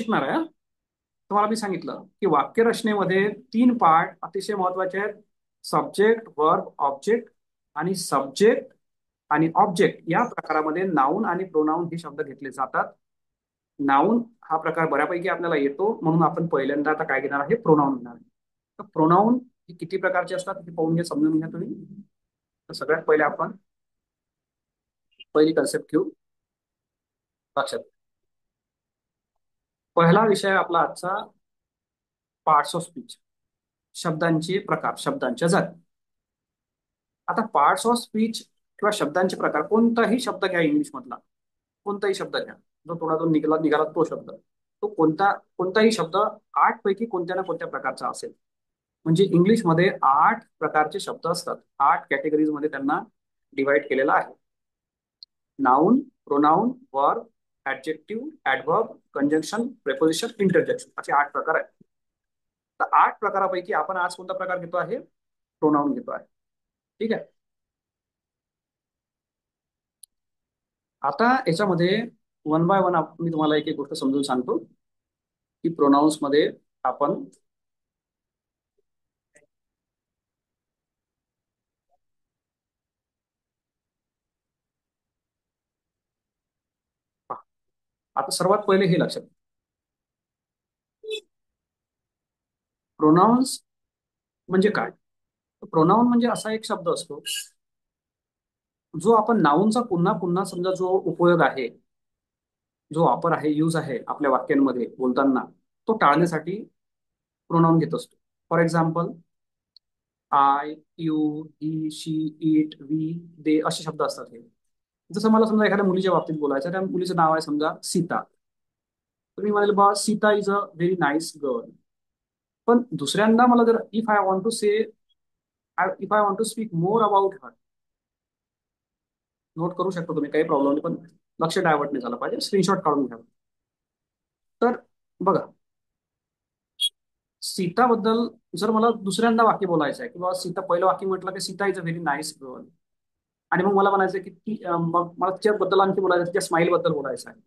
शिकणार आहे. तुम्हाला मी सांगितलं की वाक्यरचनेमध्ये 3 पार्ट अतिशय महत्वाचे आहेत: सब्जेक्ट, वर्ब, ऑब्जेक्ट. आणि सब्जेक्ट आणि ऑब्जेक्ट या प्रकारामध्ये नाऊन आणि प्रोनाऊन हे शब्द घेतले जातात. नाऊन हा प्रकार बऱ्यापैकी आपल्याला येतो, म्हणून आपण पहिल्यांदा आता काय घेणार आहे, प्रोनाऊन घेणार आहे. तर प्रोनाऊन हे किती प्रकारचे असतात हे पाहून घ्या, समजून घ्या तुम्ही. तर सगळ्यात पहिले आपण पहिली कन्सेप्ट घेऊ लक्षात. पहिला विषय आपला आजचा पार्ट्स ऑफ स्पीच, शब्दांचे प्रकार, शब्दांच्या जाती. आता पार्ट्स ऑफ स्पीच किंवा शब्दांचे प्रकार, कोणताही शब्द घ्या इंग्लिश मधला, कोणताही शब्द घ्या, जो तोंडातून निघाला निघाला तो शब्द, तो कोणताही शब्द 8 पैकी कोणत्या ना कोणत्या प्रकारचा असेल. म्हणजे इंग्लिशमध्ये 8 प्रकारचे शब्द असतात, 8 कॅटेगरीज मध्ये त्यांना डिवाइड केलेला आहे: noun, pronoun, verb, adjective, adverb, conjunction, preposition, interjection, असे 8 प्रकार आहेत. तर 8 प्रकारापैकी आपण आज कोणता प्रकार घेतो आहे, प्रोनाऊन घेतो आहे. ठीक आहे. आता याच्यामध्ये वन बाय वन मी तुम्हाला एक एक गोष्ट समजून सांगतो की प्रोनाऊन्स मध्ये आपण आता सर्वात पहिले हे लक्षात, प्रोनाऊन्स म्हणजे काय. प्रोनाऊन म्हणजे असा एक शब्द असतो जो आपण नाऊनचा पुन्हा पुन्हा समजा जो उपयोग आहे, जो वापर आहे, यूज आहे आपल्या वाक्यांमध्ये बोलताना, तो टाळण्यासाठी प्रोनाऊन घेत असतो. For example, I, you, he, she, it, we, they असे शब्द असतात हे. जसं मला समजा एखाद्या मुलीच्या बाबतीत बोलायचं, त्या मुलीचं नाव आहे समजा सीता, तर मी म्हणेल बा Sita is a very nice girl. पण दुसऱ्यांदा मला जर if I want to say, if I want to speak more about her, note करू शकतो तुम्ही, काही प्रॉब्लेम नाही, पण लक्ष डायव्हर्ट नाही झालं पाहिजे, स्क्रीनशॉट काढून घ्या. तर बघा, सीताबद्दल जर मला दुसऱ्यांदा वाक्य बोलायचं आहे, किंवा सीता पहिलं वाक्य म्हटलं की Sita is a very nice girl, आणि मग मला म्हणायचं की मग मला तिच्याबद्दल आणखी बोलायचं, तिच्या स्माईल बद्दल बोलायचं आहे,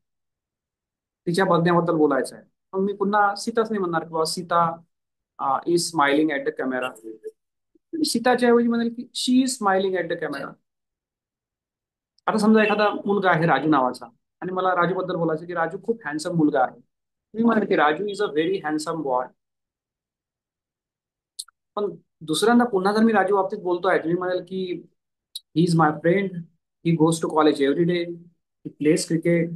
तिच्या बघण्याबद्दल बोलायचं आहे, मग मी पुन्हा सीताच नाही म्हणणार किंवा Sita is smiling at the camera. सीताच्या ऐवजी म्हणेल की she is smiling at the camera. आता समजा एखादा मुलगा आहे राजू नावाचा, आणि मला राजू बद्दल बोलायचं की राजू खूप हँडसम मुलगा आहे, मी म्हणेल की Raju is a very handsome boy. पण दुसऱ्यांदा पुन्हा जर मी राजू बाबतीत बोलतोय, तुम्ही म्हणाल की he is my friend, he goes to college every day, he plays cricket,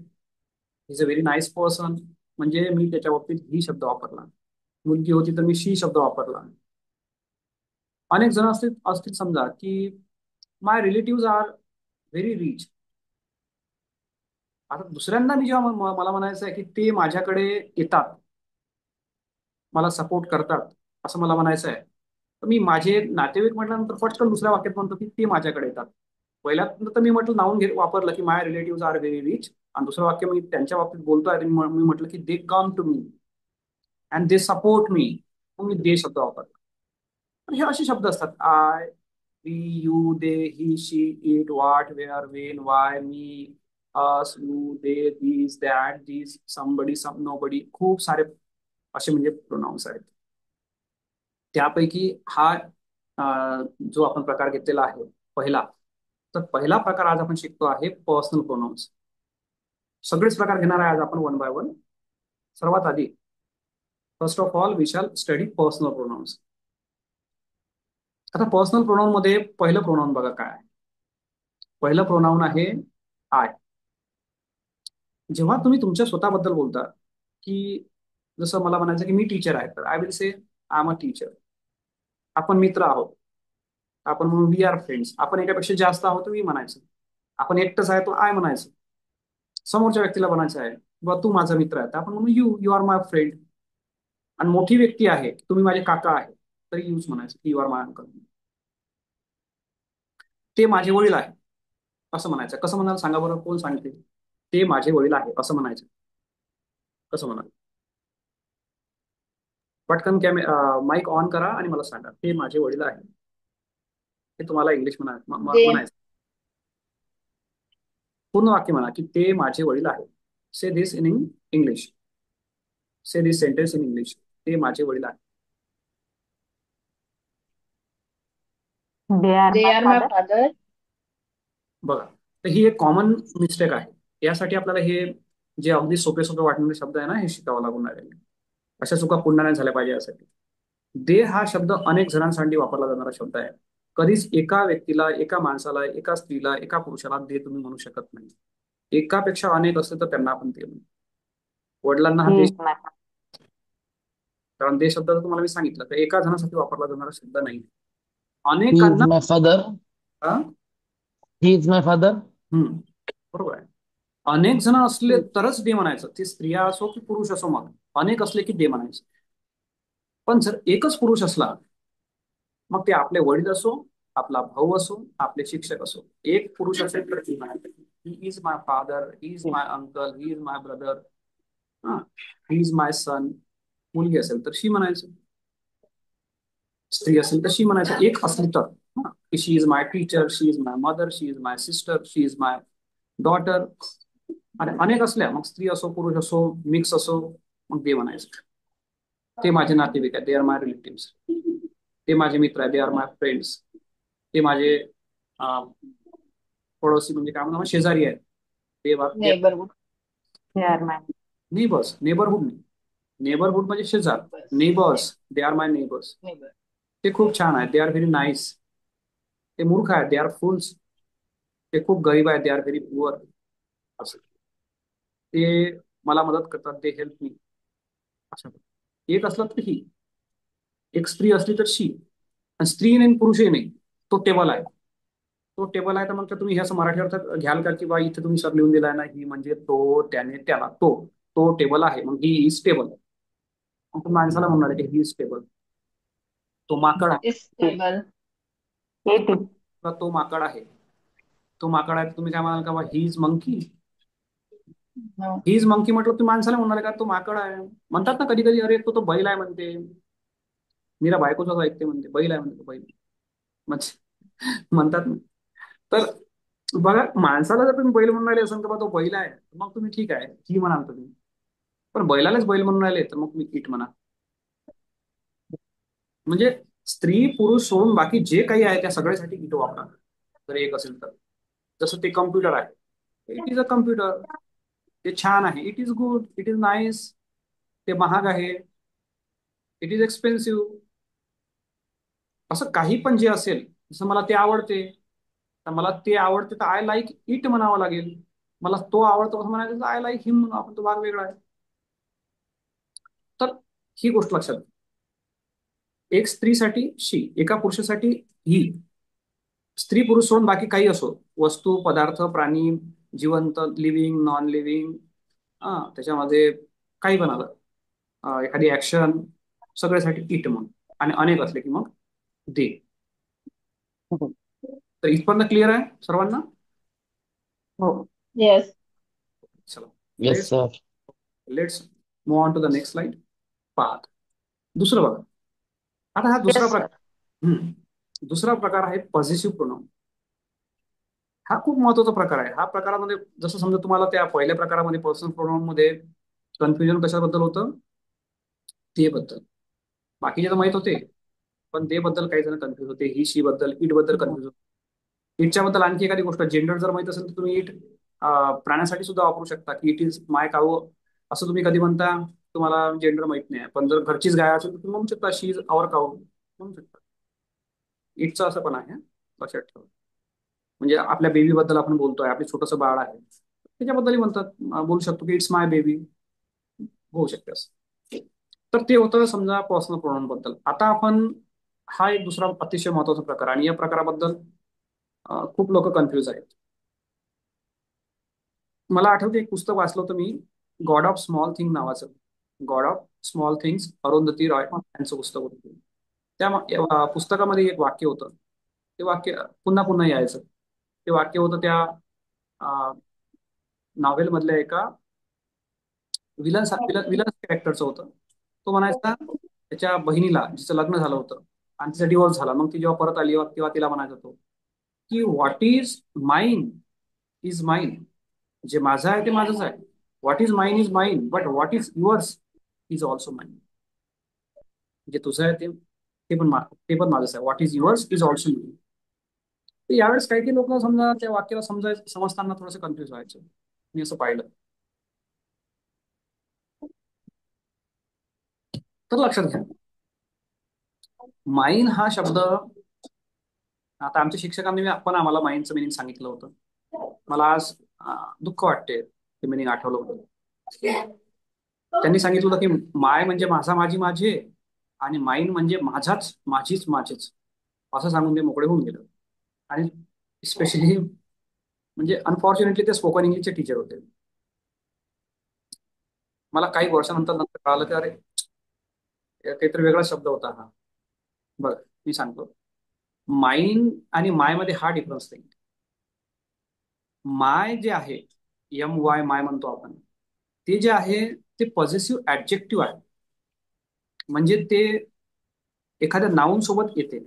is a very nice person. म्हणजे मी त्याच्या बाबतीत ही शब्द वापरला. मुलगी होती तर मी शी शब्द वापरला. अनेक जण असतील असतील समजा की माय रिलेटिव्ह आर व्हेरी रिच. आता दुसऱ्यांदा मी जेव्हा मला म्हणायचं आहे की ते माझ्याकडे येतात, मला सपोर्ट करतात, असं मला म्हणायचं आहे, तर मी माझे नातेवाईक म्हटल्यानंतर पटकन दुसऱ्या वाक्यात म्हणतो की ते माझ्याकडे येतात. पहिल्यांदा तर मी म्हटलं नाऊन वापरलं की माय रिलेटिव्ह आर व्हेरी रिच, आणि दुसरं वाक्य मी त्यांच्या बाबतीत बोलतोय आणि मी म्हटलं की they come to me and they support me, मग मी दे शब्द वापरला. पण हे असे शब्द असतात: I, we, you, they, he, she, it, what, where, when, why, me, us, you, they, this, that, this, somebody, some, nobody, खूप सारे असे म्हणजे प्रोनाऊन्स आहेत. त्यापैकी हा जो आपण प्रकार घेतलेला आहे पहिला, तर पहिला प्रकार आज आपण शिकतो आहे पर्सनल प्रोनाऊन्स. सगळेच प्रकार घेणार आहे आज आपण वन बाय वन. सर्वात आधी, first of all we shall study personal pronouns. आता पर्सनल प्रोनाऊन मध्ये पहिलं प्रोनाऊन बघा काय आहे. पहिलं प्रोनाऊन आहे आय. जेव्हा तुम्ही तुमच्या स्वतःबद्दल बोलता, की जसं मला म्हणायचं की मी टीचर आहे, तर I will say I am a teacher. आपण मित्र आहोत, आपण म्हणून वी आर फ्रेंड्स. आपण एकापेक्षा जास्त आहोत वी म्हणायचं. आपण एकटंच आहे तो आय म्हणायचं. समोरच्या व्यक्तीला म्हणायचं आहे किंवा तू माझा मित्र आहे, तर आपण म्हणून you, you are my friend. आणि मोठी व्यक्ती आहे, तुम्ही माझे काका आहे, तरी यूच म्हणायचं की यू आर माय अंकल. ते माझे वडील आहे असं म्हणायचं. कसं म्हणाल सांगा बरं, कोण सांगते? ते माझे वडील आहे असं म्हणायचं. कसं म्हणाल? पटकन माईक ऑन करा आणि मला सांगा, ते माझे वडील आहे. हे तुम्हाला इंग्लिश They म्हणायचं. पूर्ण वाक्य म्हणा की ते माझे वडील आहे. Say this in English. Say this sentence in English. ते माझे वडील आहेत. They are They my are my father. father. बघा, तर ही एक कॉमन मिस्टेक आहे. यासाठी आपल्याला हे जे अगदी सोपे सोपे वाटणारे शब्द आहे ना, हे शिकावं लागून राहिले. अशा चुका पुन्हा नाही झाल्या पाहिजे यासाठी. दे हा शब्द अनेक जणांसाठी वापरला जाणारा शब्द आहे. कधीच एका व्यक्तीला, एका माणसाला, एका स्त्रीला, एका पुरुषाला दे तुम्ही म्हणू शकत नाही. एकापेक्षा अनेक असले तर त्यांना आपण ते म्हणू. वडिलांना हा ही देश, इज माय. कारण देश शब्द जर तुम्हाला मी सांगितलं तर एका जणासाठी वापरला जाणारा शब्द नाही. He is अनेकांना. my father. हा? He is my father. हम्म, बरोबर आहे. अनेक जण असले तरच दे म्हणायचं, ते स्त्रिया असो की पुरुष असो. मग अनेक असले की दे म्हणायचं. पण जर एकच पुरुष असला, मग ते आपले वडील असो, आपला भाऊ असो, आपले शिक्षक असो, एक पुरुष असेल तर ती म्हणायचं, ही is my father, he is my uncle, he is my brother, he is my son. मुलगी असेल तर शी म्हणायचं, स्त्री असेल तर शी म्हणायचं, एक असली तर. She is my teacher, she is my mother, she is my sister, she is my daughter. आणि अनेक असल्या, मग स्त्री असो, पुरुष असो, मिक्स असो, मग ते म्हणायचं. ते माझे नातेवाईक आहेत, दे आर माय रिलेटिव्ह. ते माझे मित्र आहेत, दे आर माय फ्रेंड्स. ते माझे अं, पडोसी म्हणजे काय म्हणतात, शेजारी आहेत. ते Neighborhood. They are my. Neighbours, neighbourhood नाही. नेबरहुड म्हणजे शेजार. Neighbors. Neighbours, Yes. They are my neighbours. Neighbor. ते खूप छान आहेत, दे आर व्हेरी नाईस. ते मूर्ख आहेत, दे आर फुल्स. ते खूप गरीब आहेत, दे आर व्हेरी पुअर. असं. ते मला मदत करतात, दे हेल्प मी. असं. एक असलं तर ही, एक स्त्री असली तर शी. आणि स्त्री नाही आणि पुरुषही नाही, तो टेबल आहे. तो टेबल आहे तर मग तुम्ही हे असं मराठी अर्थात घ्याल का, की बा इथे तुम्ही सर लिहून दिलाय ना, ही म्हणजे तो, त्याने, त्याला, तो. तो टेबल आहे, मग ही इज टेबल. मग तुम्ही माणसाला म्हणणार आहे की ही इज टेबल. तो माकड आहे. Is stable. It is. तो माकड आहे. तो माकड आहे तर तुम्ही काय म्हणाल का, बा he is monkey. No. He is monkey म्हटलं तुम्ही माणसाला म्हणणार का तो माकड आहे. म्हणतात ना कधी कधी, अरे तो बैल आहे म्हणते. मीरा बायकोच ऐकते म्हणते, बैल आहे म्हणते, तो बैल. म्हणजे म्हणतात ना. तर बघा, माणसाला जर तुम्ही बैल म्हणून राहिले असेल तर बा तो बैल आहे, मग तुम्ही ठीक आहे ही म्हणाल तुम्ही. पण बैलालाच बैल म्हणून राहिले तर मग तुम्ही इट म्हणा. म्हणजे स्त्री पुरुष सोडून बाकी जे काही आहे त्या सगळ्यासाठी इट वापरा, जर एक असेल तर. जसं ते कम्प्युटर आहे, इट इज अ कम्प्युटर. ते छान आहे, it is good, it is nice. ते महाग आहे, इट इज एक्सपेन्सिव्ह. असं काही पण जे असेल, जसं मला ते आवडते, तर मला ते आवडते तर आय लाईक इट म्हणावं लागेल. मला तो आवडतो असं म्हणायचं तर आय लाईक हिम म्हणून, आपण तो भाग वेगळा आहे. तर ही गोष्ट लक्षात घ्या. एक स्त्रीसाठी शी, एका पुरुषासाठी ही. स्त्री पुरुष सोडून बाकी काही असो, वस्तू, पदार्थ, प्राणी, जिवंत, लिव्हिंग, नॉन लिव्हिंग, त्याच्यामध्ये काही पण आलं, एखादी ऍक्शन, सगळ्यासाठी इट म्हणून. आणि अनेक असले की मग दे. तर इथपर्यंत क्लिअर आहे सर्वांना? हो. Yes. चला, Yes, let's sir. Let's move on to the next slide. पाहत दुसरं बघा. आता हा दुसरा येस सर. प्रकार. दुसरा प्रकार आहे पॉझिटिव्ह प्रोनाउन. हा खूप महत्वाचा प्रकार आहे. हा प्रकारामध्ये जसं समजा तुम्हाला त्या पहिल्या प्रकारामध्ये पर्सनल प्रोनाउन मध्ये कन्फ्युजन कशाबद्दल होतं, ते बद्दल. बाकीचे तर माहित होते, पण ते बद्दल काही जण कन्फ्युज होते. ही शी बद्दल, इट बद्दल कन्फ्युज होते. इटच्या बद्दल आणखी एखादी गोष्ट, जेंडर जर माहित असेल तर तुम्ही इट प्राण्यासाठी सुद्धा वापरू शकता, की इट इज माय काऊ. असं तुम्ही कधी म्हणता, तुम्हाला जेंडर माहित नाही. पण जर घरचीच गाय असेल तर तुम्ही म्हणू शकता शी इज आवर काऊ म्हणू शकता. इटचं असं पण आहे, लक्षात ठेवा. म्हणजे आपल्या बेबी बद्दल आपण बोलतोय, आपले छोटंसं बाळ आहे, त्याच्याबद्दलही म्हणतात, बोलू शकतो की इट्स माय बेबी, होऊ शकते असं. तर ते होतं समजा पर्सनल प्रोनाउन बद्दल. आता आपण हा एक दुसरा अतिशय महत्वाचा प्रकार, आणि या प्रकाराबद्दल खूप लोक कन्फ्युज आहेत. मला आठवते एक पुस्तक वाचलं होतं मी, गॉड ऑफ स्मॉल थिंग नावाचं. God of small things, Arundhati Roy यांचं पुस्तक होतं. त्या पुस्तकामध्ये एक वाक्य होतं. ते वाक्य पुन्हा पुन्हा यायचं. ते वाक्य होतं त्या नॉव्हेल मधल्या एका विलन विलन विलन कॅरेक्टरचं होतं. तो म्हणायचा त्याच्या बहिणीला, जिचं लग्न झालं होतं आणि तिचा डिवोर्स झाला, मग ती जेव्हा परत आली तेव्हा तिला म्हणायचं होतो की what is mine is mine. जे माझं आहे ते माझंच आहे. What is mine is mine, but what is yours is also mine. जे तुझं आहे ते पण माझंच आहे. What is yours is also mine. तर यावेळेस काही काही लोक समजा त्या वाक्याला समजताना थोडंसं कन्फ्युज व्हायचं. मी असं पाहिलं. तर लक्षात घ्या, माईन हा शब्द, आता आमच्या शिक्षकांनी पण आम्हाला माईनचं मिनिंग सांगितलं होतं. मला आज दुःख वाटते ते मिनिंग आठवलं होतं. त्यांनी सांगितलं होतं की माय म्हणजे माझा, माझी, माझे, आणि माईन म्हणजे माझाच, माझीच, माझेच, असं सांगून ते मोकळे होऊन गेलं. आणि स्पेशली म्हणजे अनफॉर्च्युनेटली ते स्पोकन इंग्लिशचे टीचर होते. मला काही वर्षानंतर नंतर कळालं की अरे काहीतरी वेगळा शब्द होता हा. बरं, मी सांगतो. माईन आणि माय मध्ये हा डिफरन्स नाही. माय जे आहे, एम वाय माय म्हणतो आपण, ते जे आहे ते पॉझिटिव्ह ऍडजेक्टिव्ह आहे. म्हणजे ते एखाद्या नाऊन सोबत येते.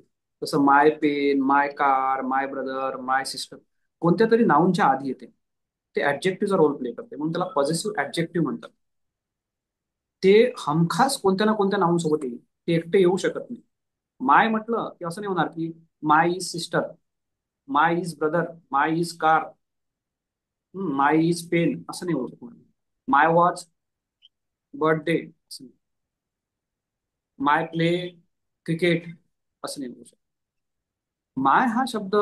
जसं माय पेन, माय कार, माय ब्रदर, माय सिस्टर, कोणत्या तरी नाऊनच्या आधी येते. ते ऍडजेक्टिव्हचा रोल प्ले करते, म्हणून त्याला पॉझिटिव्ह ऍडजेक्टिव्ह म्हणतात. ते हमखास कोणत्या ना कोणत्या नाऊन सोबत येईल, ते एकटे येऊ शकत नाही. माय म्हटलं की असं नाही होणार की my is sister, my is brother, my is car, my is pen, असं नाही होऊ शकणार. My watch birthday, my play cricket, असं नाही होऊ शकत. माय हा शब्द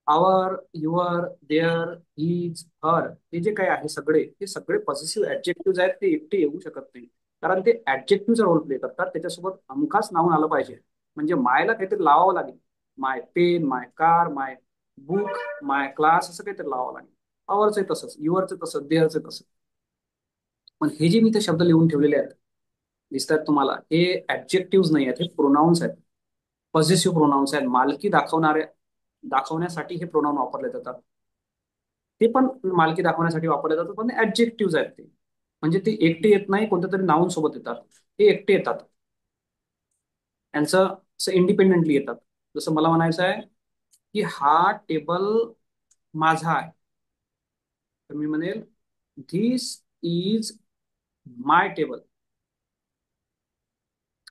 our, your, their, his, her, हे जे काही आहे सगळे, हे सगळे पॉझिटिव्ह ऍडजेक्टिव्ह आहेत. ते एकटे येऊ शकत नाही, कारण ते ऍडजेक्टिव्हचा रोल प्ले करतात. त्याच्यासोबत हमखास नाऊन आलं पाहिजे. म्हणजे मायला काहीतरी लावावं लागेल. माय पेन, माय कार, माय बुक, माय क्लास, असं काहीतरी लावावं लागेल. आवर्सचे तसंच, युअरचे तसंच, देअरचे तसंच. पण हे जे मी ते शब्द लिहून ठेवलेले आहेत, दिसतात तुम्हाला, हे ऍडजेक्टिव्ह नाही आहेत, हे प्रोनाऊन्स आहेत. पॉझिटिव्ह प्रोनाऊन्स आहेत. मालकी दाखवण्यासाठी हे प्रोनाऊन वापरले जातात. ते पण मालकी दाखवण्यासाठी वापरले जातात, पण ऍडजेक्टिव्ह आहेत ते. म्हणजे ते एकटे येत नाही, कोणत्या तरी नाऊन सोबत येतात. हे एकटे येतात, यांचं असं इंडिपेंडेंटली येतात. जसं मला म्हणायचं आहे की हा टेबल माझा आहे, तर मी म्हणेल धिस इज माय टेबल.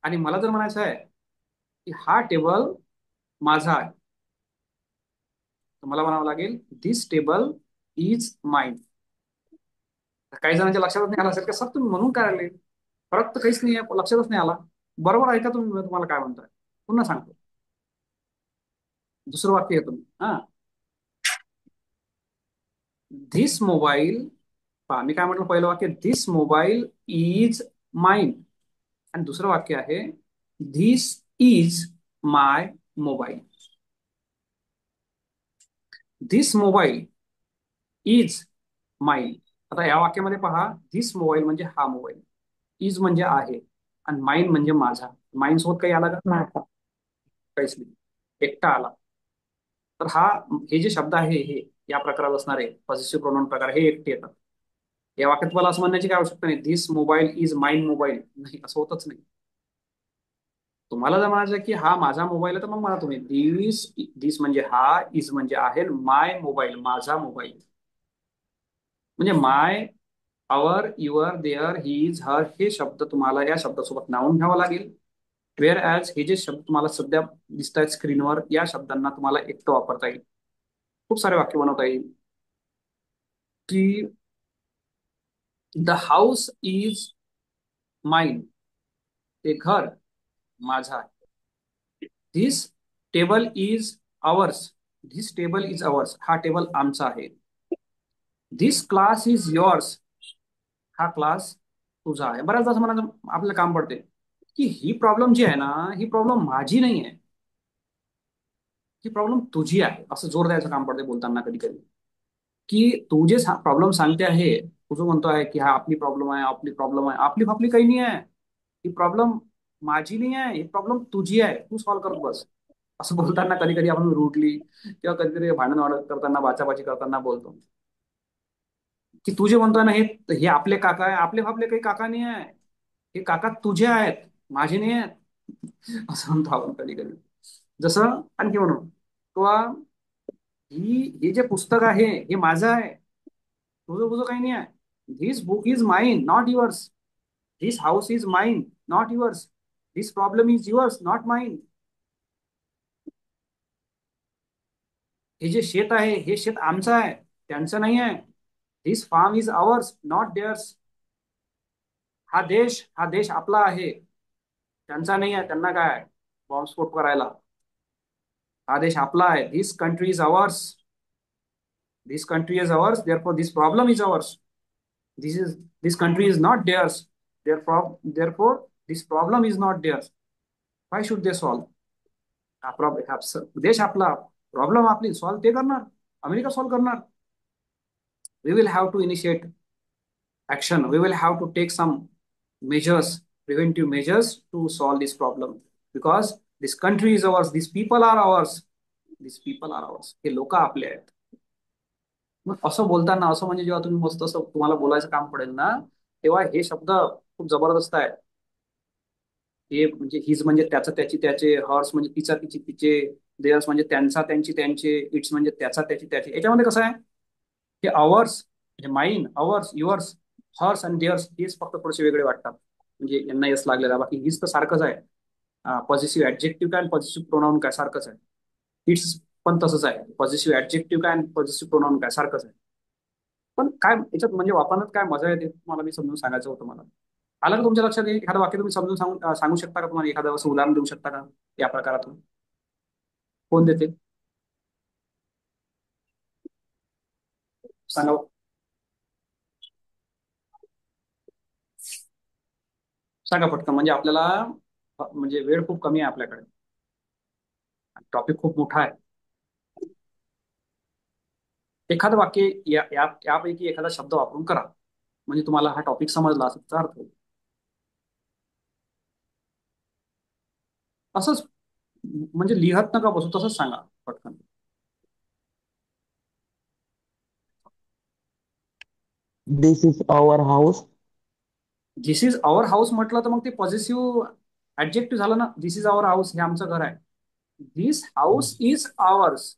आणि मला जर म्हणायचं आहे की हा टेबल माझा आहे, तर मला म्हणावं लागेल धिस टेबल इज माइन. काही जणांच्या लक्षातच नाही आलं असेल का सर तुम्ही म्हणून काय आले, फरक तर काहीच नाही आहे, लक्षातच नाही आला. बरोबर ऐका तुम्ही, मी तुम्हाला काय म्हणताय पुन्हा सांगतो. दुसरं वाक्य आहे तुम्ही, हा, धिस मोबाईल. पहा मी काय म्हटलं, पहिलं वाक्य धिस मोबाईल इज माइन, आणि दुसरं वाक्य आहे this is my mobile. This mobile is mine. आता या वाक्यामध्ये पहा, धिस मोबाईल म्हणजे हा मोबाईल, इज म्हणजे आहे, आणि माइन म्हणजे माझा. माइन सोबत काही आला का? माझा. काहीच नाही, एकटा आला. तर हा, हे जे शब्द आहे हे या प्रकारात असणारे पॉझिटिव्ह प्रोनाउन प्रकार, हे एकटे येतात. या वाक्यात मला असं म्हणण्याची काय आवश्यकता नाही this mobile is mine mobile, नाही, असं होतच नाही. तुम्हाला जर म्हणायचं की हा माझा मोबाईल आहे, तर मग म्हणा तुम्ही दिस. दिस म्हणजे हा, इज म्हणजे आहे, माय मोबाईल माझा मोबाईल. म्हणजे माय, आवर, युअर, देअर, हिज, हर, हे शब्द तुम्हाला या शब्दासोबत नावून घ्यावं लागेल. वेअर ॲज हे जे शब्द तुम्हाला सध्या दिसत आहेत स्क्रीनवर, या शब्दांना तुम्हाला एकटं वापरता येईल. खूप सारे वाक्य बनवता येईल की द हाऊस इज माइन, ते घर माझा आहे. This table is ours, this table is ours, हा टेबल आमचा आहे. धिस क्लास इज युअर्स, हा क्लास तुझा आहे. बऱ्याचदा असं म्हणा आपल्याला काम पडते की ही प्रॉब्लेम जी आहे ना, ही प्रॉब्लेम माझी नाही आहे, ही प्रॉब्लेम तुझी आहे, असं जोर द्यायचं काम पडते बोलताना कधी कधी. की तू जे प्रॉब्लेम सांगते आहे, तू जो म्हणतो आहे की हा आपली प्रॉब्लेम आहे, आपली प्रॉब्लेम आहे, आपली आपली काही नाही आहे, ही प्रॉब्लेम माझी नाही आहे, ही प्रॉब्लेम तुझी आहे, तू सॉल्व्ह करत बस. असं बोलताना कधी कधी आपण रूडली किंवा कधीतरी भांडण वाढत करताना, बाचाबाची करताना बोलतो की तू जे म्हणतोय ना, हे आपले काका आहे, आपले आपले काही काका नाही आहे, हे काका तुझे आहेत, माझे नाही आहेत, असं म्हणतो आपण कधी कधी. जसं आणखी म्हणू किंवा हे जे पुस्तक आहे हे माझं आहे, तुझं तुझं काही नाही आहे. This book is mine not yours. This house is mine not yours. This problem is yours not mine. हे जे शेत आहे हे शेत आमचं आहे, त्यांचं नाही आहे. This farm is ours not theirs. हा देश आपला आहे, त्यांचा नाही आहे. त्यांना काय आहे बॉम्बस्फोट करायला. हा देश आपला आहे. This country is ours. This country is ours, therefore this problem is ours. This country is not theirs. Therefore this problem is not theirs. Why should they solve? देश आपला, प्रॉब्लेम आपली, सॉल्व्ह ते करणार, अमेरिका सॉल्व्ह करणार. We will have to initiate action. We will have to take some measures, preventive measures to solve this problem. Because this country is ours, these people are ours. These people are ours. हे लोक आपले आहेत. मग असं बोलताना, असं म्हणजे जेव्हा तुम्ही मस्त असं तुम्हाला बोलायचं काम पडेल ना, तेव्हा हे शब्द खूप जबरदस्त आहेत. हे म्हणजे हिज म्हणजे त्याचं त्याची त्याचे, हर्स म्हणजे तिचा तिची तिचे, देअर्स म्हणजे त्यांचा त्यांची त्यांचे, इट्स म्हणजे त्याचा त्याची त्याचे. याच्यामध्ये कसं आहे, हे अवर्स म्हणजे माइन, अवर्स, युअर्स, हर्स आणि देअर्स हेच फक्त थोडेसे वेगळे वाटतात. म्हणजे यांना यस लागलेला, बाकी हिज तर सारखंच आहे. पॉझिटिव्ह ऍडजेक्टिव्ह काय आणि पॉझिटिव्ह प्रोनाउन काय सारखंच आहे. इट्स पण तसंच आहे. पॉझिटिव्ह ऍडजेक्टिव्ह काय आणि पॉझिटिव्ह प्रोनाउन काय सारखंच आहे. पण काय याच्यात म्हणजे वापरण्यात काय मजा येते तुम्हाला मी समजून सांगायचं होतं मला. आलं का तुमच्या लक्षात? एखादं वाक्य तुम्ही समजून सांगू शकता का? तुम्हाला एखादं असं उदाहरण देऊ शकता का या प्रकारातून? कोण देते? सांगा. सांगा पटकन, म्हणजे आपल्याला म्हणजे वेळ खूप कमी आहे आपल्याकडे, टॉपिक खूप मोठा आहे. एखादं वाक्य यापैकी एखादा शब्द वापरून करा, म्हणजे तुम्हाला हा टॉपिक समजला असं त्याचा अर्थ होईल. असंच म्हणजे लिहत नका बसू, तसंच सांगा पटकन. This is our house. This is our house म्हटलं तर मग ते पॉझिटिव्ह ऍडजेक्टिव्ह झालं ना. दिस इज अवर हाऊस, हे आमचं घर आहे. दिस हाऊस इज आवर्स.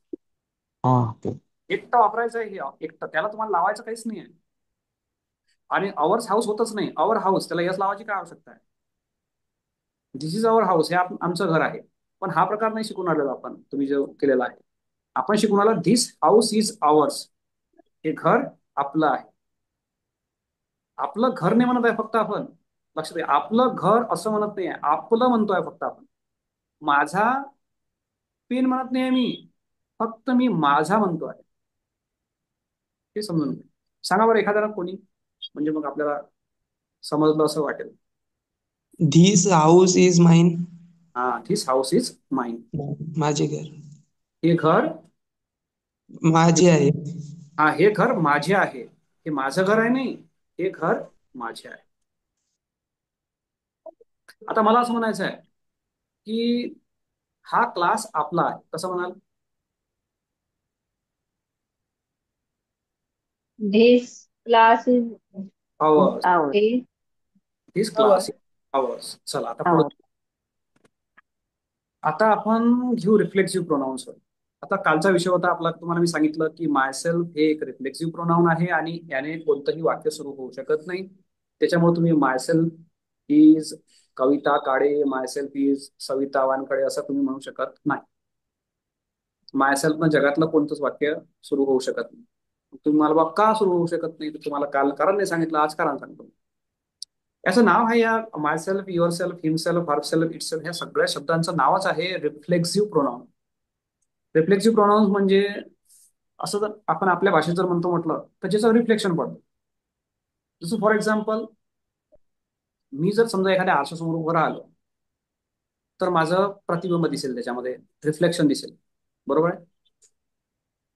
Okay. एकटं वापरायचं आहे, हे एकटं, त्याला तुम्हाला लावायचं काहीच नाही आहे. आणि अवर्स हाऊस होतच नाही, अवर हाऊस, त्याला यस लावायची काय आवश्यकता आहे? दिस इज अवर हाऊस, हे आमचं घर आहे. पण हा प्रकार नाही शिकून आलेलो आपण, तुम्ही जो केलेला आहे. आपण शिकून आला धिस हाऊस इज आवर्स, हे घर आपलं आहे. आपलं घर नाही म्हणत आहे फक्त आपण, लक्षात घ्या. आपलं घर असं म्हणत नाही आहे, आपलं म्हणतोय फक्त आपण. माझा पेन म्हणत नाही मी, फक्त मी माझा म्हणतो आहे. हे समजून घ्या. सांगा बरं एखाद्याला कोणी, म्हणजे मग आपल्याला समजलं असं वाटेल. This house is mine. हा, धिस हाऊस इज माइन. माझे घर. हे घर, माझे आहे. हा हे घर माझे आहे. हे माझं घर आहे नाही, हे घर माझे आहे. आता मला असं म्हणायचं आहे की हा क्लास आपला आहे, कसं म्हणाल? This class is ours. Our. a this our. Class is ours. चला आता पुढे. आवर. आता आपण घेऊ रिफ्लेक्सिव्ह प्रोनाऊन्सवर. आता कालचा विषय होता आपला, तुम्हाला मी सांगितलं की मायसेल्फ हे एक रिफ्लेक्सिव्ह प्रोनाऊन आहे आणि याने कोणतंही वाक्य सुरू होऊ शकत नाही. त्याच्यामुळे तुम्ही myself is Kavita Kale, myself is Savita Wankhede असं तुम्ही म्हणू शकत नाही. मायसेल्फ जगातलं कोणतंच वाक्य सुरू होऊ शकत नाही. तुम्ही मला बा का सुरू होऊ शकत नाही, तर तुम्हाला काल कारण नाही सांगितलं, आज कारण सांगतो. याचं नाव आहे, या myself, your self, himself, herself, itself, ह्या सगळ्या शब्दांचं नावच आहे रिफ्लेक्सिव्ह प्रोनाउन. रिफ्लेक्सिव्ह प्रोनाउन्स म्हणजे असं जर आपण आपल्या भाषेत जर म्हणतो म्हटलं तर ज्याचं रिफ्लेक्शन पडतं. जसं फॉर एक्झाम्पल, मी जर समजा एखाद्या आरशासमोर उभं राहिलो तर माझं प्रतिबिंब दिसेल, त्याच्यामध्ये रिफ्लेक्शन दिसेल, बरोबर आहे.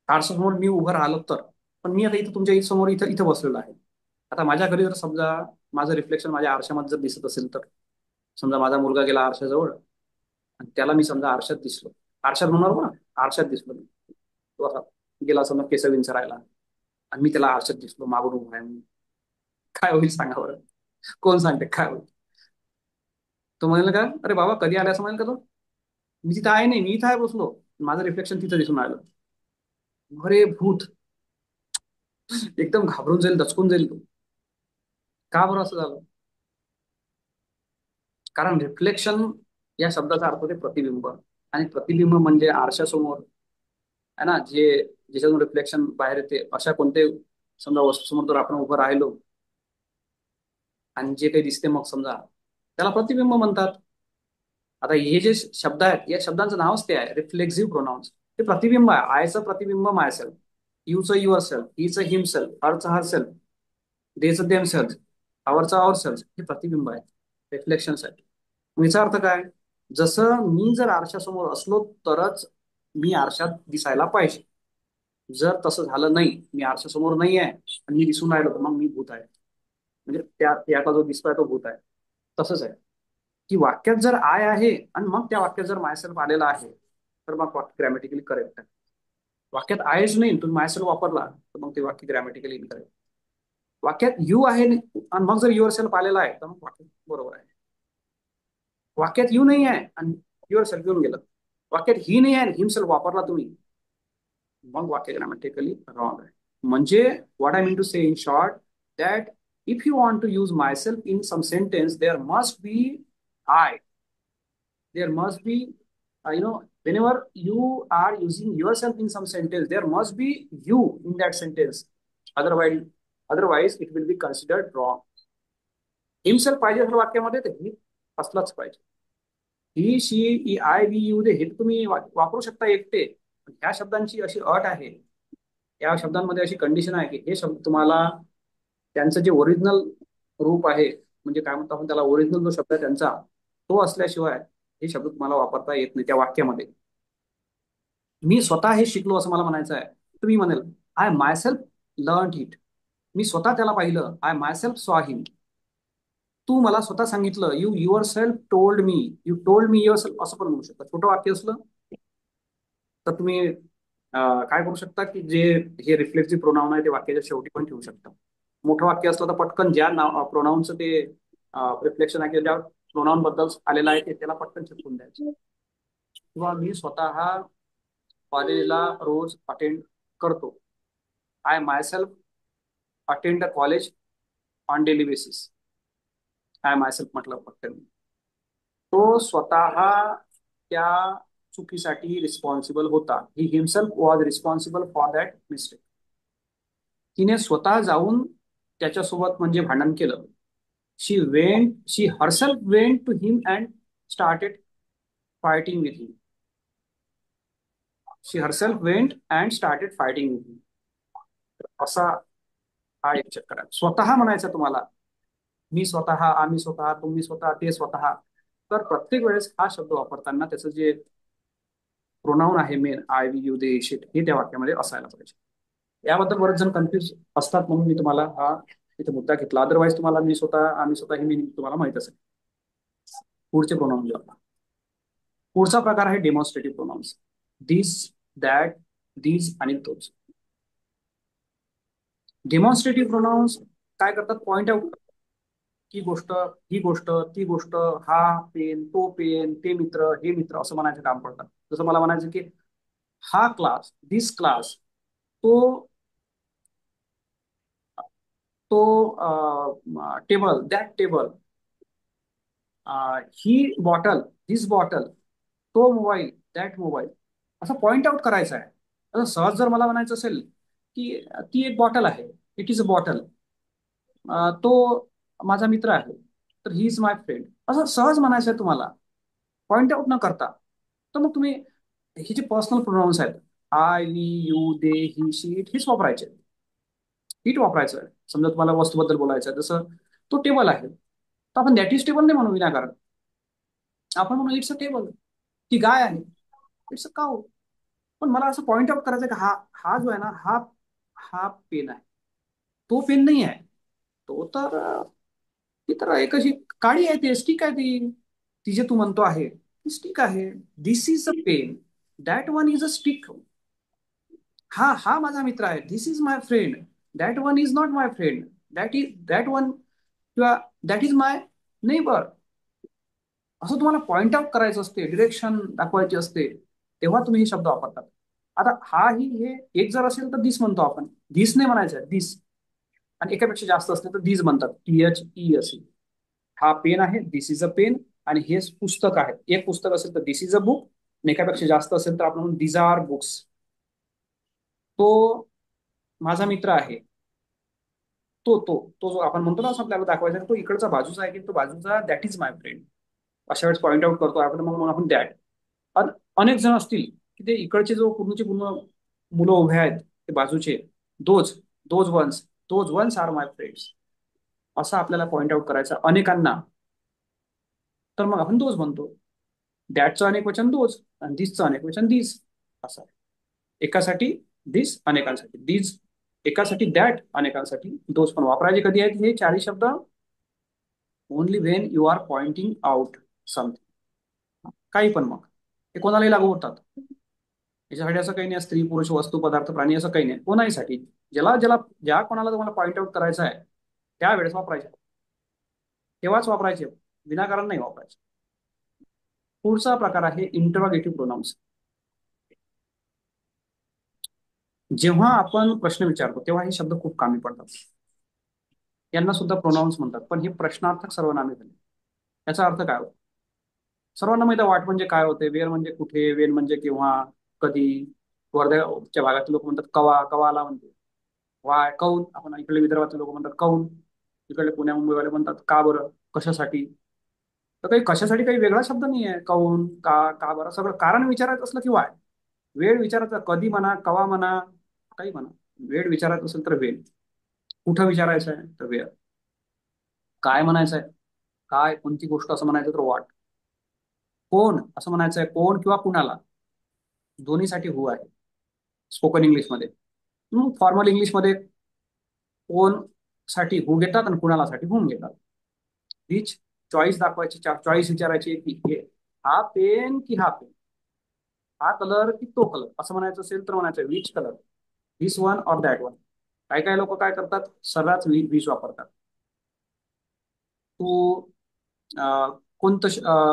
आरशासमोर मी उभं राहिलो तर, पण मी आता इथं तुमच्या समोर इथं इथं बसलेलो आहे. आता माझ्या घरी जर समजा माझं रिफ्लेक्शन माझ्या आरशामध्ये जर दिसत असेल तर, समजा माझा मुलगा गेला आरशाजवळ आणि त्याला मी समजा आरशात दिसलो, आरशात म्हणणार ना, आरशात दिसलो मी. तो असा गेला समजा केस विंचरायला आणि मी त्याला आरशात दिसलो, मागून उभा आहे म्हणून. काय होईल सांगा बरं? कोण सांगते काय होईल? तो म्हणेल का, अरे बाबा कधी आला, असं म्हणेल का तो? मी तिथं आहे नाही, मी इथं आहे बसलो, माझं रिफ्लेक्शन तिथं दिसून आलं. अरे भूत, एकदम घाबरून जाईल, दचकून जाईल तो. का बरं असं झालं? कारण रिफ्लेक्शन या शब्दाचा अर्थ होते प्रतिबिंब, आणि प्रतिबिंब म्हणजे आरशासमोर आहे ना, ज्याच्यातून रिफ्लेक्शन बाहेर येते, अशा कोणते समजा वस्तूसमोर जर आपण उभं राहिलो आणि जे काही दिसते मग समजा, त्याला प्रतिबिंब म्हणतात. आता हे जे शब्द आहेत या शब्दांचं नावच ते आहे, रिफ्लेक्झिव्ह प्रोनाउन्स. ते प्रतिबिंब आहे. आयचं प्रतिबिंब माय सेल्फ, यूचं युअर सेल्फ, हिचं हिम सेल्फ, हरचं हर सेल्फ, देचं देम सेल्फ, आवरचं आवर सेल्फ, हे प्रतिबिंब आहे रिफ्लेक्शनसाठी. मग याचा अर्थ काय? जसं मी जर आरशासमोर असलो तरच मी आरशात दिसायला पाहिजे. जर तसं झालं नाही, मी आरशासमोर नाही आहे आणि मी दिसून राहिलो, तर मग मी भूत आहे. म्हणजे त्याचा जो दिसतोय तो भूत आहे. तसंच आहे की वाक्यात जर आय आहे आणि मग त्या वाक्यात जर मायसेल्फ आलेला आहे, तर मग वाक्य ग्रॅमॅटिकली करेक्ट आहे. वाक्यात आहेच नाही, तुम्ही मायसेल्फ वापरला, तर मग ते वाक्य ग्रॅमॅटिकली इनकरेक्ट. वाक्यात यू आहे आणि मग जर युअर सेल्फ आलेला आहे, तर मग वाक्य बरोबर आहे. वाक्यात यू नाही आहे आणि युअर सेल्फ येऊन गेलं, वाक्यात ही नाही आहे आणि हिमसेल्फ वापरला तुम्ही, मग वाक्य ग्रॅमॅटिकली रॉंग आहे. म्हणजे what I mean to say in short, that if you want to use myself in some sentence, there must be I, there must be whenever you are using yourself in some sentence, there must be you in that sentence. Otherwise it will be considered wrong. Himself पाहिजे असेल वाक्यामध्ये, तर ही असलाच पाहिजे. ही शी I we you दे हे तुम्ही वापरू शकता एकटे. ह्या शब्दांची अशी अट आहे, या शब्दांमध्ये अशी कंडिशन आहे की हे शब्द तुम्हाला त्यांचं जे ओरिजिनल रूप आहे, म्हणजे काय म्हणतो आपण त्याला, ओरिजिनल जो शब्द आहे त्यांचा, तो असल्याशिवाय हे शब्द तुम्हाला वापरता येत नाही त्या वाक्यामध्ये. मी स्वतः हे शिकलो असं मला म्हणायचं आहे, तर मी म्हणेल आय मायसेल्फ लर्न इट. मी स्वतः त्याला पाहिलं, आय मायसेल्फ सॉ हिम. तू मला स्वतः सांगितलं, you your self told me, you told me your self, असं पण म्हणू शकता. छोटं वाक्य असलं तर तुम्ही काय करू शकता की जे हे रिफ्लेक्सिव्ह प्रोनाउन आहे ते वाक्याच्या शेवटी पण ठेवू शकता. मोठं वाक्य असलं तर पटकन ज्या प्रोनाऊनचं ते रिफ्लेक्शन आहे, ज्या प्रोनाउन बद्दल आलेलं आहे ते त्याला पटकन चिपकून द्यायचं. किंवा मी स्वतः कॉलेजला रोज अटेंड करतो, I myself attend the college on daily basis. I myself म्हटलं फक्त मी. तो स्वतः त्या चुकीसाठी रिस्पॉन्सिबल होता. He himself was responsible for that mistake. तिने स्वतः जाऊन त्याच्यासोबत म्हणजे भांडण केलं. She herself went to him and started fighting with him. She herself went and started fighting with him. असा हा एक चक्कर आहे. स्वतः म्हणायचं तुम्हाला, मी स्वतः, आम्ही स्वतः, तुम्ही स्वतः, ते स्वतः. तर प्रत्येक वेळेस हा शब्द वापरताना त्याचं जे प्रोनाऊन आहे main, I we you they she, हे त्या वाक्यामध्ये असायला पाहिजे. याबद्दल बरेच जण कन्फ्युज असतात, म्हणून मी तुम्हाला हा इथे मुद्दा घेतला. अदरवाईज तुम्हाला मी स्वतः, आम्ही स्वतः ही मिनिंग तुम्हाला माहित असेल. पुढचे प्रोनाऊन घेऊ. पुढचा प्रकार आहे demonstrative pronounce. This, that, these आणि दोज. डेमॉन्स्ट्रेटिव्ह प्रोनाउन्स काय करतात? पॉइंट आउट करतात की गोष्ट, ही गोष्ट, ती गोष्ट, हा पेन, तो पेन, ते मित्र, हे मित्र, असं म्हणायचं काम पडतात. जसं मला म्हणायचं की हा क्लास, दिस क्लास, तो table, that table, he bottle, this bottle, तो मोबाईल, दॅट मोबाईल, असं पॉइंट आउट करायचं आहे. असं सहज जर मला म्हणायचं असेल की ती एक बॉटल आहे, इट इज अ बॉटल, तो माझा मित्र आहे, तर ही इज माय फ्रेंड, असं सहज म्हणायचं आहे तुम्हाला, पॉइंट आउट न करता. तर मग तुम्ही हे जे पर्सनल प्रोनाउन्स आहेत, I, we, you, they, he, she, it, हेच वापरायचे. इट वापरायचं आहे. समजा तुम्हाला वस्तूबद्दल बोलायचं आहे, जसं तो टेबल आहे, तर आपण दॅट इज टेबल नाही म्हणू विनाकारण. आपण म्हणू इट्स अ टेबल. ती गाय आहे, इट्स अ काऊ. पण मला असं पॉइंट आउट करायचं की हा हा जो आहे ना, हा हा पेन आहे, तो पेन नाही आहे. तो तर ती तर एक अशी काळी आहे, ती स्टिक आहे, ती जे तू म्हणतो आहे ती स्टिक आहे. This is a pen, that one is a stick. हा हा माझा मित्र आहे, this is my friend, that one is not my friend, that one किंवा दॅट इज माय नेबर. असं तुम्हाला पॉइंट आउट करायचं असते, डिरेक्शन दाखवायची असते, तेव्हा तुम्ही हे शब्द वापरतात. आता हा ही हे एक जर असेल तर दिस म्हणतो आपण, दिस नाही म्हणायचं, दिस. आणि एकापेक्षा जास्त असले तर दिस म्हणतात, टी एच ई असे. हा पेन आहे, दिस इज अ पेन, आणि हे पुस्तक आहे. एक पुस्तक असेल तर दिस इज अ बुक, आणि एकापेक्षा जास्त असेल तर आपण म्हणून दीज आर बुक्स. तो माझा मित्र आहे. तो जो आपण म्हणतो ना, असं आपल्याला दाखवायचा आहे, तो इकडचा बाजूचा आहे की तो बाजूचा, दॅट इज माय फ्रेंड. अशा वेळेस पॉईंट आउट करतो आपण, मग आपण दॅट. अनेक जण असतील की ते इकडचे जो पूर्णचे पूर्ण मुलं उभे आहेत ते बाजूचे, those those ones are my friends, असं आपल्याला पॉईंट आउट करायचं अनेकांना. तर मग आपण दोज म्हणतो. दॅटचं अनेक वचन दोज आणि दिसचं अनेक वचन दिस, असं. एकासाठी दिस, अनेकांसाठी दिस. एकासाठी दॅट, अनेकांसाठी दोज. पण वापरायचे कधी आहेत हे चारही शब्द? Only when you are pointing out something. काही पण मग हे कोणालाही लागू होतात. याच्यासाठी असं काही नाही स्त्री पुरुष वस्तू पदार्थ प्राणी असं काही नाही, कोणाहीसाठी. ज्याला ज्याला ज्या कोणाला तुम्हाला पॉइंट आउट करायचं आहे त्यावेळेस वापरायचे. तेव्हाच वापरायचे, विनाकारण नाही वापरायचे. पुढचा प्रकार आहे इंटरोगेटिव्ह प्रोनाउन्स. जेव्हा आपण प्रश्न विचारतो तेव्हा हे शब्द खूप कामी पडतात. यांना सुद्धा प्रोनाउन्स म्हणतात, पण हे प्रश्नार्थक सर्वनामे झाले. याचा अर्थ काय होतो? सर्वांना माहिती आहे वाट म्हणजे काय होते, वेळ म्हणजे कुठे, वेन म्हणजे केव्हा, कधी. वर्ध्याच्या भागातील लोक म्हणतात कवा, कवाला म्हणते. वाय, कौन. आपण इकडे विदर्भातील लोक म्हणतात कौन. इकडे पुण्या मुंबईवाले म्हणतात का बरं, कशासाठी. तर काही कशासाठी काही वेगळा शब्द नाही आहे. कौन, का बरं, सगळं कारण विचारायचं असलं की वाय. वेळ विचारायचा कधी म्हणा, कवा म्हणा, काही म्हणा. वेळ विचारायचं असेल तर वेळ. कुठं विचारायचं आहे तर वेळ. काय म्हणायचं आहे, काय कोणती गोष्ट असं म्हणायचं तर वाट. कोण असं म्हणायचं आहे, कोण किंवा कुणाला, दोन्हीसाठी हू आहे स्पोकन इंग्लिशमध्ये. फॉर्मल इंग्लिशमध्ये कोण साठी हू घेतात आणि कुणाला साठी हुम घेतात. हीच चॉईस दाखवायची, चॉईस विचारायची की हा पेन की हा पेन, हा कलर की तो कलर. असं म्हणायचं असेल तर म्हणायचं which colour, this one or that one. काही काही लोक काय करतात, सर्रास विच वापरतात. तू कोणतं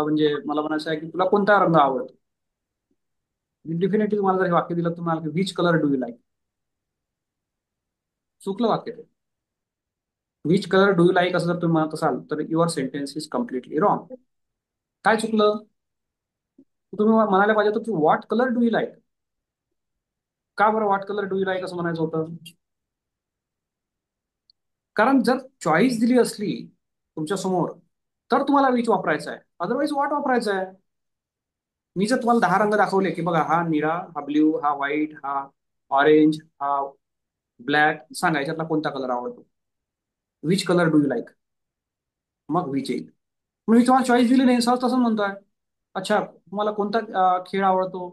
म्हणजे मला म्हणायचं आहे की तुला कोणता रंग आवडतो. डेफिनेटली तुम्हाला जर हे वाक्य दिलं तुम्हाला which colour do you like, चुकलं वाक्य ते. Which colour do you like असं जर तुम्ही म्हणत असाल तर your sentence is completely wrong. काय चुकलं? तुम्ही म्हणायला पाहिजे होतं की what colour do you like. का बरं what colour do you like असं म्हणायचं होतं? कारण जर चॉईस दिली असली तुमच्या समोर तर तुम्हाला विच वापरायचा आहे, अदरवाईज व्हॉट वापरायचा आहे. मी जर तुम्हाला 10 रंग दाखवले की बघा हा निळा, हा ब्ल्यू, हा व्हाईट, हा ऑरेंज, हा ब्लॅक, सांगा याच्यातला कोणता कलर आवडतो. Which colour do you like, मग विच येईल. मग मी तुम्हाला चॉईस दिली नाही, सहज तसं म्हणतोय. अच्छा तुम्हाला कोणता खेळ आवडतो,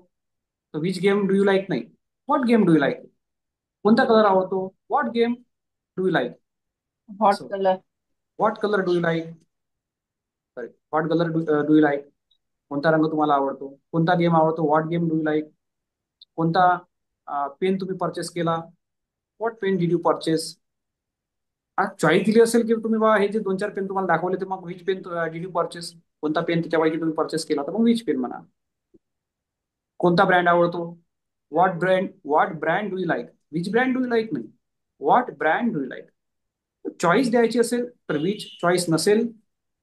तर which game do you like नाही, what game do you like. कोणता कलर आवडतो, what game do you like. What असं. Colour. What colour do you like, sorry what colour do you like. कोणता रंग तुम्हाला आवडतो, कोणता गेम आवडतो, what game do you like. कोणता पेन तुम्ही परचेस केला, what pen did you purchase. Choice दिली असेल की तुम्ही बा हे जे 2-4 पेन तुम्हाला दाखवले तर मग which pen did you purchase, कोणता पेन त्याच्यापैकी तुम्ही परचेस केला तर मग विच पेन म्हणा. कोणता ब्रँड आवडतो, what brand do you like. Which brand do you like नाही, what brand do you like. Choice द्यायची असेल तर विच, चॉईस नसेल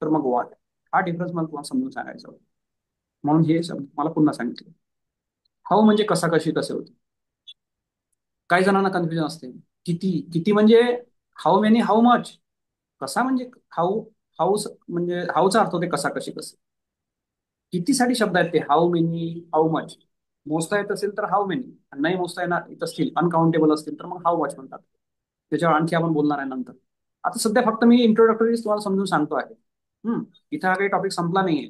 तर मग व्हॉट. हा डिफरन्स मला तुम्हाला समजून सांगायचा होता, म्हणून हे शब्द मला पुन्हा सांगितले. हाऊ म्हणजे कसा, कशी, कसे होते. काही जणांना कन्फ्युजन असते. किती, किती म्हणजे हाऊ मेनी, हाऊ मच. कसा म्हणजे हाऊ, हाऊस म्हणजे हाऊचा अर्थ होते कसा, कशी, कसे. कितीसाठी शब्द आहेत ते हाऊ मेनी, हाऊ मच. मोजता येत असेल तर हाऊ मेनी, नाही मोजता येत असतील, अनकाउंटेबल असतील तर मग हाऊ मच म्हणतात. त्याच्यावर आणखी आपण बोलणार आहे नंतर. आता सध्या फक्त मी इंट्रोडक्टरी तुम्हाला समजून सांगतो आहे. इथं हा काही टॉपिक संपला नाहीये,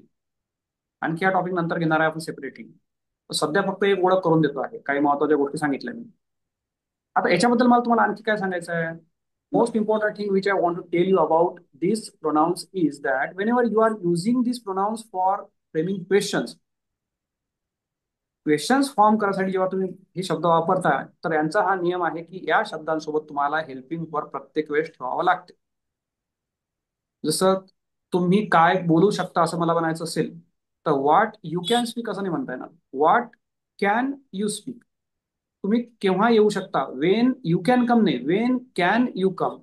आणखी हा टॉपिक नंतर घेणार आहे आपण सेपरेटली. सध्या फक्त एक ओळख करून देतो आहे, काही महत्वाच्या गोष्टी सांगितल्या मी. आता याच्याबद्दल मला तुम्हाला आणखी काय सांगायचं आहे. Most important thing which I want to tell you about this pronouns is that whenever you are using this pronouns for framing questions, questions form करण्यासाठी जेव्हा तुम्ही हे शब्द वापरता तर यांचा हा नियम आहे की या शब्दांसोबत तुम्हाला हेल्पिंग फॉर प्रत्येक वेळेस ठेवावं लागते. जसं तुम्ही काय बोलू शकता असं मला म्हणायचं असेल तर व्हॉट यू कॅन स्पीक असं नाही म्हणता येणार, व्हॉट कॅन यू स्पीक. तुम्ही केव्हा येऊ शकता, वेन यू कॅन कम नाही, वेन कॅन यू कम.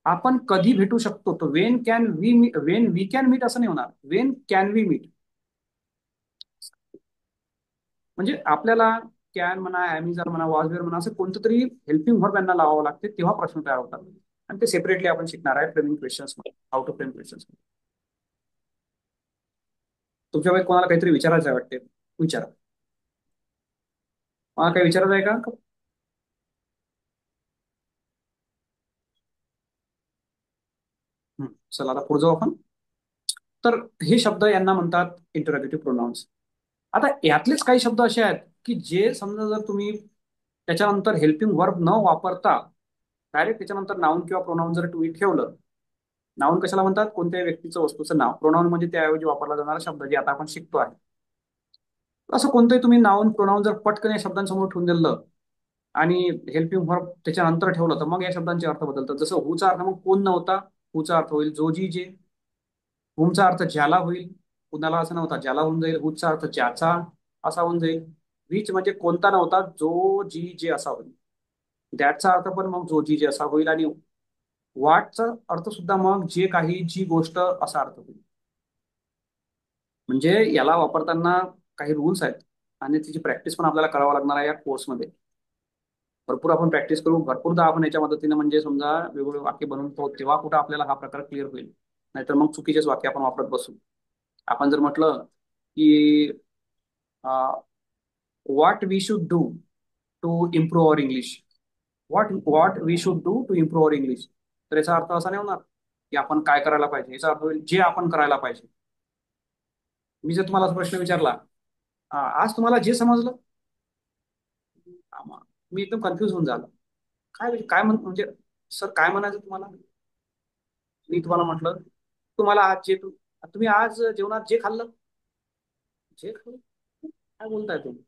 आपण कधी भेटू शकतो, तर वेन वी कॅन मीट असं नाही होणार, वेन कॅन वी मीट. म्हणजे आपल्याला कॅन म्हणा, ॲमिजर म्हणा, वॉजवेअर म्हणा, असं कोणतं तरी हेल्पिंग वर्ब यांना लावावं लागते, तेव्हा प्रश्न तयार होतात. आणि ते सेपरेटली आपण शिकणार आहे framing questions, how to frame questions. तुमच्या वेळेत कोणाला काहीतरी विचारायचं आहे वाटते, विचारा. मला काही विचारायचं आहे का? चला आता पुढे जाऊ आपण. तर हे शब्द यांना म्हणतात इंटरोगेटिव्ह प्रोनाउन्स. आता यातलेच काही शब्द असे आहेत की जे समजा जर तुम्ही त्याच्यानंतर हेल्पिंग वर्ब न वापरता डायरेक्ट त्याच्यानंतर नाऊन किंवा प्रोनाऊन जर तुम्ही ठेवलं. नाऊन कशाला म्हणतात? कोणत्याही व्यक्तीचं, वस्तूचं नाव. प्रोनाऊन म्हणजे त्याऐवजी वापरला जाणारा शब्द, जे आता आपण शिकतो आहे. असं कोणतंही तुम्ही नाऊन प्रोनाऊन जर पटकन या शब्दांसमोर ठेवून दिलं आणि हेल्पिंग वर्ब त्याच्यानंतर ठेवलं, तर मग या शब्दांचे अर्थ बदलतात. जसं हुचा अर्थ मग कोण नव्हता, हुचा अर्थ होईल जो जी जे. हुमचा अर्थ ज्याला होईल, कुणाला असं नव्हता, ज्याला होऊन जाईल. हुचा अर्थ ज्याचा असा होऊन जाईल. विच म्हणजे कोणता नव्हता, जो जी जे असा होईल. दॅटचा अर्थ पण मग जो जी जे असा होईल. आणि वाटचा अर्थ सुद्धा मग जे काही, जी गोष्ट असा अर्थ होईल. म्हणजे याला वापरताना काही रूल्स आहेत आणि त्याची प्रॅक्टिस पण आपल्याला करावं लागणार आहे या कोर्समध्ये. भरपूर आपण प्रॅक्टिस करू, भरपूरदा आपण याच्या मदतीने म्हणजे समजा वेगवेगळे वाक्य बनवतो, तेव्हा कुठं आपल्याला हा प्रकार क्लिअर होईल. नाहीतर मग चुकीचेच वाक्य आपण वापरत बसू. आपण जर म्हटलं की what we should do to improve our English, what we should do to improve our English, तर याचा अर्थ असा नाही होणार की आपण काय करायला पाहिजे. याचा अर्थ होईल जे आपण करायला पाहिजे. मी जर तुम्हाला असा प्रश्न विचारला, आज तुम्हाला जे समजलं, मी एकदम कन्फ्युज होऊन झालो. काय म्हणजे काय म्हणजे सर काय म्हणायचं तुम्हाला? मी तुम्हाला म्हटलं तुम्हाला आज जे तुम्ही आज जेवणात जे खाल्लं, जे खाल्लं, काय बोलताय तुम्ही?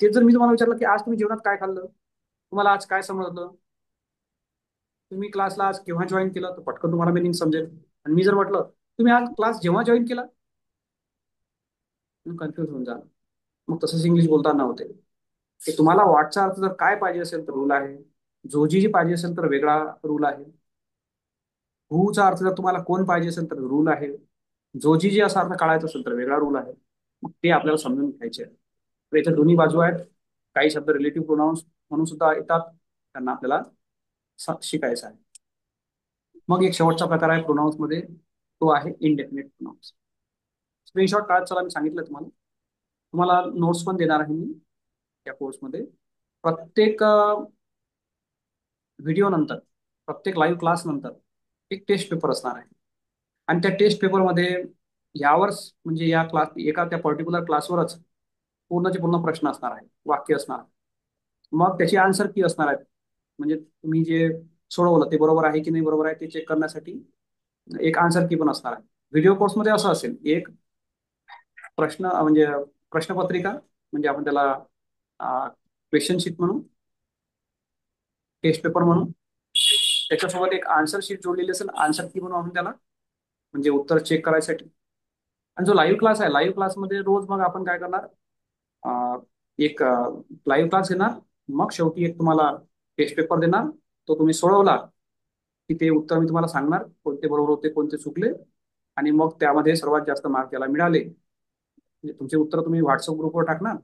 तेच जर मी तुम्हाला विचारलं की आज तुम्ही जेवणात काय खाल्लं, तुम्हाला आज काय समजलं, तुम्ही क्लासला आज केव्हा जॉईन केलं, तर पटकन तुम्हाला मिनिंग समजेल. आणि मी जर म्हटलं तुम्ही आज क्लास जेव्हा जॉईन केला, तुम्ही कन्फ्युज होऊन जा. मग तसंच इंग्लिश बोलताना होते की तुम्हाला वाटचा अर्थ जर काय पाहिजे असेल तर रूल आहे, जोजी जी पाहिजे असेल तर वेगळा रूल आहे, हूचा अर्थ जर तुम्हाला कोण पाहिजे असेल तर रूल आहे, जोजी जी असा अर्थ काढायचा असेल तर वेगळा रूल आहे. मग ते आपल्याला समजून घ्यायचे आहे. तर याच्या दोन्ही बाजू आहेत. काही शब्द रिलेटिव्ह प्रोनाऊन्स म्हणून सुद्धा येतात, त्यांना आपल्याला शिकायचं आहे. मग एक शेवटचा प्रकार आहे प्रोनाऊन्स मध्ये, तो आहे इंडेफिनिट प्रोनाऊन्स. स्क्रीनशॉट काढत चला, मी सांगितलं तुम्हाला. तुम्हाला नोट्स पण देणार आहे मी या कोर्समध्ये. प्रत्येक व्हिडिओ नंतर, प्रत्येक लाईव्ह क्लास नंतर एक टेस्ट पेपर असणार आहे. आणि त्या टेस्ट पेपरमध्ये यावर म्हणजे या क्लास, एका त्या पर्टिक्युलर क्लासवरच पूर्णचे पूर्ण प्रश्न असणार आहे, वाक्य असणार आहे. मग त्याची आन्सर की असणार आहे. म्हणजे तुम्ही जे सोडवलं ते बरोबर आहे की नाही बरोबर आहे ते चेक करण्यासाठी एक आन्सर की पण असणार आहे. व्हिडिओ कोर्समध्ये असं असेल, एक प्रश्न म्हणजे प्रश्नपत्रिका, म्हणजे आपण त्याला क्वेश्चन शीट म्हणून, टेस्ट पेपर म्हणून, त्याच्यासोबत एक आन्सर शीट जोडलेली असेल, आन्सर की म्हणून आपण त्याला, म्हणजे उत्तर चेक करायसाठी. आणि जो लाईव्ह क्लास आहे, लाईव्ह क्लासमध्ये रोज मग आपण काय करणार, एक लाईव्ह क्लास घेणार. मग शेवटी एक तुम्हाला टेस्ट पेपर देणार, तो तुम्ही सोडवला की ते उत्तर मी तुम्हाला सांगणार, कोणते बरोबर होते कोणते चुकले. आणि मग त्यामध्ये सर्वात जास्त मार्क याला मिळाले, म्हणजे तुमचे उत्तर तुम्ही व्हॉट्सअप ग्रुपवर टाकणार.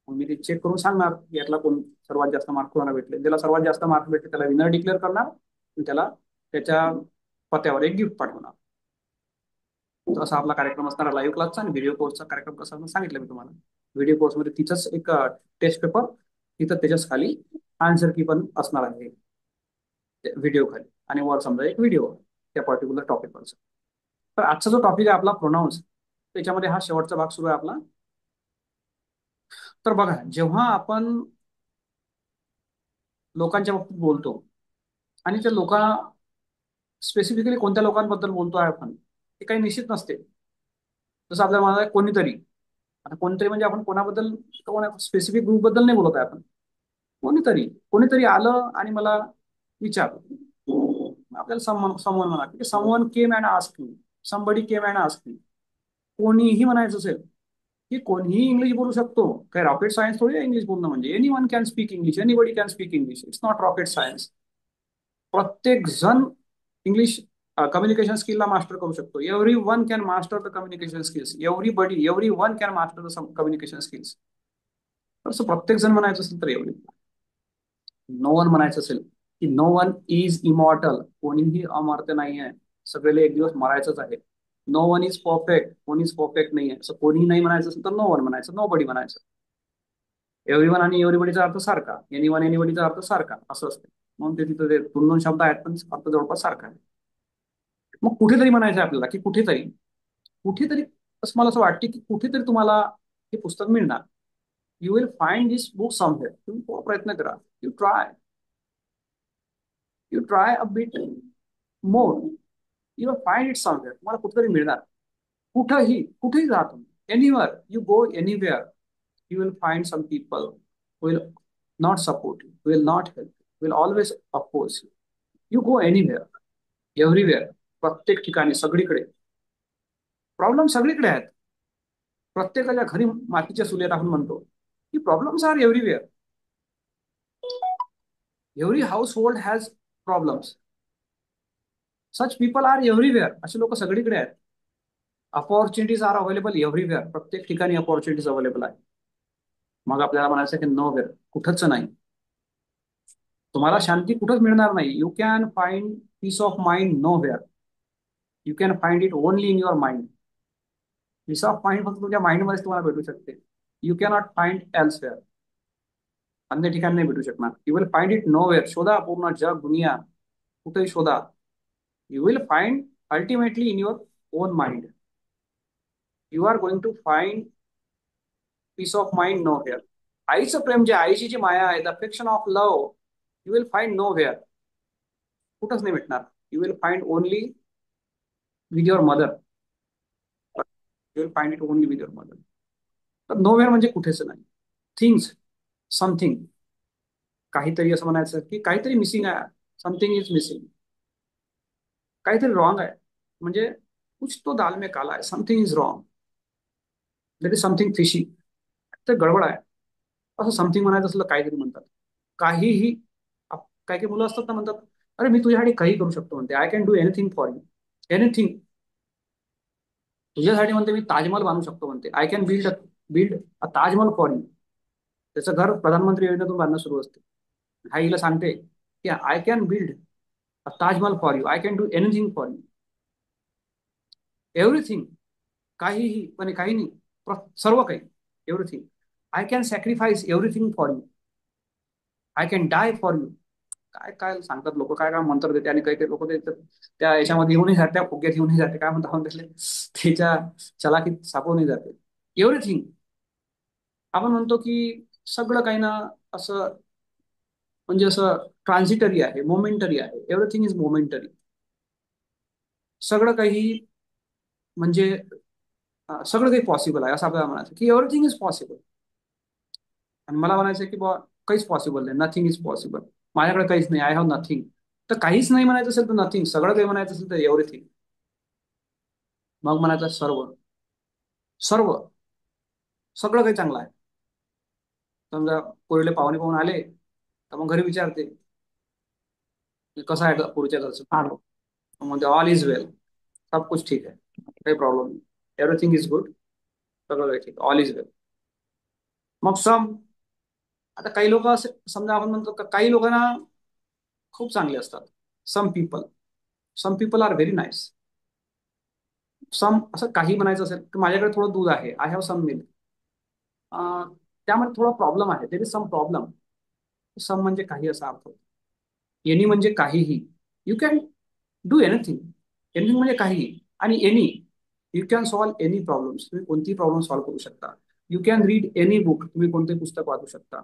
मग मी ते चेक करून सांगणार की यातला कोण सर्वात जास्त मार्क कोणाला भेटले. ज्याला सर्वात जास्त मार्क भेटले त्याला विनर डिक्लेअर करणार आणि त्याला त्याच्या पत्त्यावर एक गिफ्ट पाठवणार. तर असा आपला कार्यक्रम असणार लाईव्ह क्लासचा. आणि व्हिडिओ कोर्सचा कार्यक्रम कसा असणार सांगितलं मी तुम्हाला. व्हिडिओ कोर्समध्ये तिथंच एक टेस्ट पेपर, तिथं त्याच्याच खाली आन्सर की पण असणार आहे व्हिडिओ खाली. आणि वर समजा एक व्हिडिओ त्या पर्टिक्युलर टॉपिकवरचा. तर आजचा जो टॉपिक आहे आपला प्रोनाऊन्स, त्याच्यामध्ये हा शेवटचा भाग सुरू आहे आपला. तर बघा, जेव्हा आपण लोकांच्या बाबतीत बोलतो आणि त्या लोकांना स्पेसिफिकली कोणत्या लोकांबद्दल बोलतो आहे आपण, हे काही निश्चित नसते. जसं आपल्याला म्हणाला कोणीतरी, आता कोणतरी म्हणजे आपण कोणाबद्दल, कोण स्पेसिफिक ग्रुप बद्दल नाही बोलत आहे आपण. कोणीतरी कोणीतरी आलं आणि मला विचारलं, आपल्याला समवन म्हणा की someone came and ask me, somebody came and ask me. कोणीही म्हणायचं असेल की कोणीही इंग्लिश बोलू शकतो. काही रॉकेट सायन्स थोडी इंग्लिश बोलणं. म्हणजे any one can speak English, anybody can speak English. It's not rocket science. प्रत्येक जण इंग्लिश कम्युनिकेशन स्किलला मास्टर करू शकतो. Every one can master the communication skills. Every one can master the communication skills. असं प्रत्येक जण म्हणायचं असेल तर एव्हरी. नो वन म्हणायचं असेल की नो वन इज इमॉर्टल. कोणीही अमर्त्य नाही आहे. सगळेला एक दिवस मरायचंच आहे. No one is perfect. कोणीच परफेक्ट नाही आहे. असं कोणीही नाही म्हणायचं असेल तर नो वन म्हणायचं, नो बडी म्हणायचं. एव्हरीवन आणि एव्हरीबडीचा अर्थ सारखा, एनीवन एनीबडीचा अर्थ सारखा असं असते. म्हणून ते तिथं ते दोन दोन शब्द आहेत पण अर्थ जवळपास सारखा आहे. मग कुठेतरी म्हणायचं आहे आपल्याला की कुठेतरी, कुठेतरी असं मला असं वाटते की कुठेतरी तुम्हाला हे पुस्तक मिळणार. You will find this book somewhere. तुम्ही प्रयत्न करा. You try, you try a bit more. You will find it somewhere. तुम्हाला कुठेतरी मिळणार. कुठेही जा तुम्ही. Anywhere you go, anywhere you will find some people who will not support you, who will not help you, will always oppose you. You go anywhere, everywhere. प्रत्येक ठिकाणी, सगळीकडे problem सगळीकडे आहेत. प्रत्येकाच्या घरी मातीच्या चुली आपण म्हणतो की problems are everywhere. Every household has problems. Such people are everywhere. असे लोक सगळीकडे आहेत. Opportunities are available everywhere. प्रत्येक ठिकाणी अपॉर्च्युनिटीज अवेलेबल आहे. मग आपल्याला म्हणायचं की नो वेअर, कुठंच नाही. तुम्हाला शांती कुठंच मिळणार नाही. You can find peace of mind nowhere. You can find it only in your mind. Peace of mind फक्त तुमच्या माइंडमध्येच तुम्हाला भेटू शकते. You cannot find elsewhere. अन्य ठिकाणी नाही भेटू शकणार. You will find it nowhere. शोधा, पूर्ण जग दुनिया कुठेही शोधा. You will find ultimately in your own mind. You are going to find peace of mind nowhere. आईचं प्रेम, जे आईची जी माया आहे, the affection of love, you will find know where. कुठंच नाही भेटणार. You will find only with your mother. You will find it only with your mother. तर nowhere म्हणजे कुठेच नाही. थिंग्स, समथिंग, काहीतरी असं म्हणायचं की काहीतरी मिसिंग आहे. Something is missing. काहीतरी रॉंग आहे. म्हणजे कुछ तो दाल में काला आहे. Something is wrong. That is something fishy. तर गडबड आहे असं समथिंग म्हणायचं असलं काहीतरी म्हणतात. काहीही. काही काही मुलं असतात ना, म्हणतात अरे मी तुझ्यासाठी काही करू शकतो म्हणते. I can do anything for you. Anything. तुझ्यासाठी म्हणते मी ताजमहल बांधू शकतो म्हणते. I can build a Taj Mahal for you. त्याचं घर प्रधानमंत्री योजनेतून बांधणं सुरू असते. हा हिला सांगते की I can build a Taj Mahal for you. I can do anything for you. Everything. काहीही पण काही नाही. सर्व काही. Everything. I can sacrifice everything for you. I can die for you. काय काय सांगतात लोक, काय काय म्हणतात ते. आणि काही काही लोक त्या याच्यामध्ये येऊनही जाते, त्या फुग्यात येऊनही जाते. काय म्हणतात आपण त्यातले, त्याच्या चलाखीत सापडूनही जाते. एव्हरीथिंग. आपण म्हणतो की सगळं काही ना, असं म्हणजे असं ट्रान्झिटरी आहे, मोमेंटरी आहे. Everything is momentary. सगळं काही म्हणजे सगळं काही पॉसिबल आहे असं आपल्याला म्हणायचं की एव्हरीथिंग इज पॉसिबल. आणि मला म्हणायचं की बा काहीच पॉसिबल नाही. Nothing is possible. माझ्याकडे काहीच नाही. I have nothing. तर काहीच नाही म्हणायचं असेल तर नथिंग. सगळं काही म्हणायचं असेल तर एव्हरीथिंग. मग म्हणायचं सर्व. सर्व. सगळं काही चांगलं आहे. समजा पोरीले पाहुणे पाहून आले तर मग घरी विचारते की कसं आहे पुढच्या घरचं. आलो. म्हणजे ऑल इज वेल. सब कुछ ठीक आहे. काही प्रॉब्लेम नाही. Everything is good. सगळं काही ठीक. ऑल इज वेल. मग सम. आता काही लोक असे समजा आपण म्हणतो काही लोकांना खूप चांगले असतात. Some people. Some people are very nice. Some असं काही म्हणायचं असेल की माझ्याकडे थोडं दूध आहे. I have some milk. त्यामध्ये थोडा प्रॉब्लेम आहे. There is some problem. सम म्हणजे काही असा अर्थ होतो. एनी म्हणजे काहीही. You can do anything. Anything म्हणजे काहीही. आणि any. You can solve any problems. तुम्ही कोणतीही प्रॉब्लेम सॉल्व्ह करू शकता. You can read any book. तुम्ही कोणतेही पुस्तक वाचू शकता.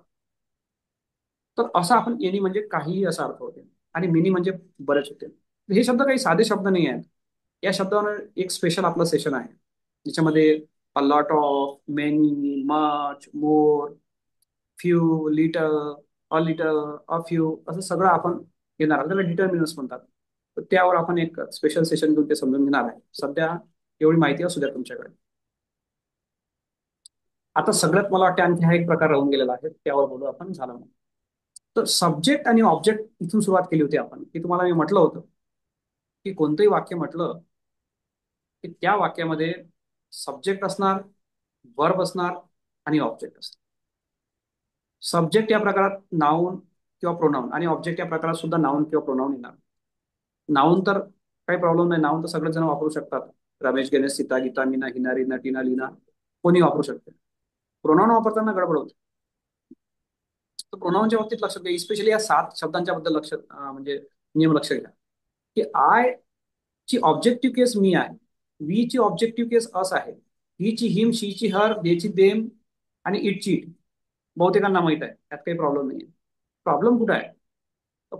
तर असं आपण एनी म्हणजे काहीही असा अर्थ होते. आणि मिनी म्हणजे बरेच होते. हे शब्द काही साधे शब्द नाही आहेत. या शब्दावर एक स्पेशल आपलं सेशन आहे ज्याच्यामध्ये a lot of, many, much, more, few, little, a little, a few असं सगळं आपण घेणार आहोत. त्याला डिटर्मिनर्स म्हणतात. तर त्यावर आपण एक स्पेशल सेशन घेऊन ते समजून घेणार आहे. सध्या एवढी माहिती असू द्या तुमच्याकडे. आता सगळ्यात मला वाटतं आणखी हा एक प्रकार राहून गेलेला आहे, त्यावर बोलू आपण. झालं मग. तर सब्जेक्ट आणि ऑब्जेक्ट इथून सुरुवात केली होती आपण, की तुम्हाला मी म्हटलं होतं की कोणतंही वाक्य म्हटलं की त्या वाक्यामध्ये सब्जेक्ट असणार, वर्ब असणार आणि ऑब्जेक्ट असणार. सब्जेक्ट या प्रकारात नाऊन किंवा प्रोनाऊन, आणि ऑब्जेक्ट या प्रकारात सुद्धा नाऊन किंवा प्रोनाऊन येणार. नाऊन तर काही प्रॉब्लेम नाही, नाऊन तर सगळेच जण वापरू शकतात. रमेश, गणेश, सीता, गीता, मीना, हिना, रीना, टीना, लीना, कोणी वापरू शकते. प्रोनाऊन वापरताना गडबड होते. तर प्रोनाऊनच्या बाबतीत लक्षात घ्या, स्पेशली या 7 शब्दांच्या बद्दल म्हणजे नियम लक्षात घ्या, की आय ची ऑब्जेक्टिव्ह केस मी आहे, वी ची ऑब्जेक्टिव्ह केस अस आहे, ही ची हिम, शी ची हर, दे ची देम आणि इट ची इट. बहुतेकांना माहित आहे, त्यात काही प्रॉब्लेम नाही. प्रॉब्लेम कुठे आहे?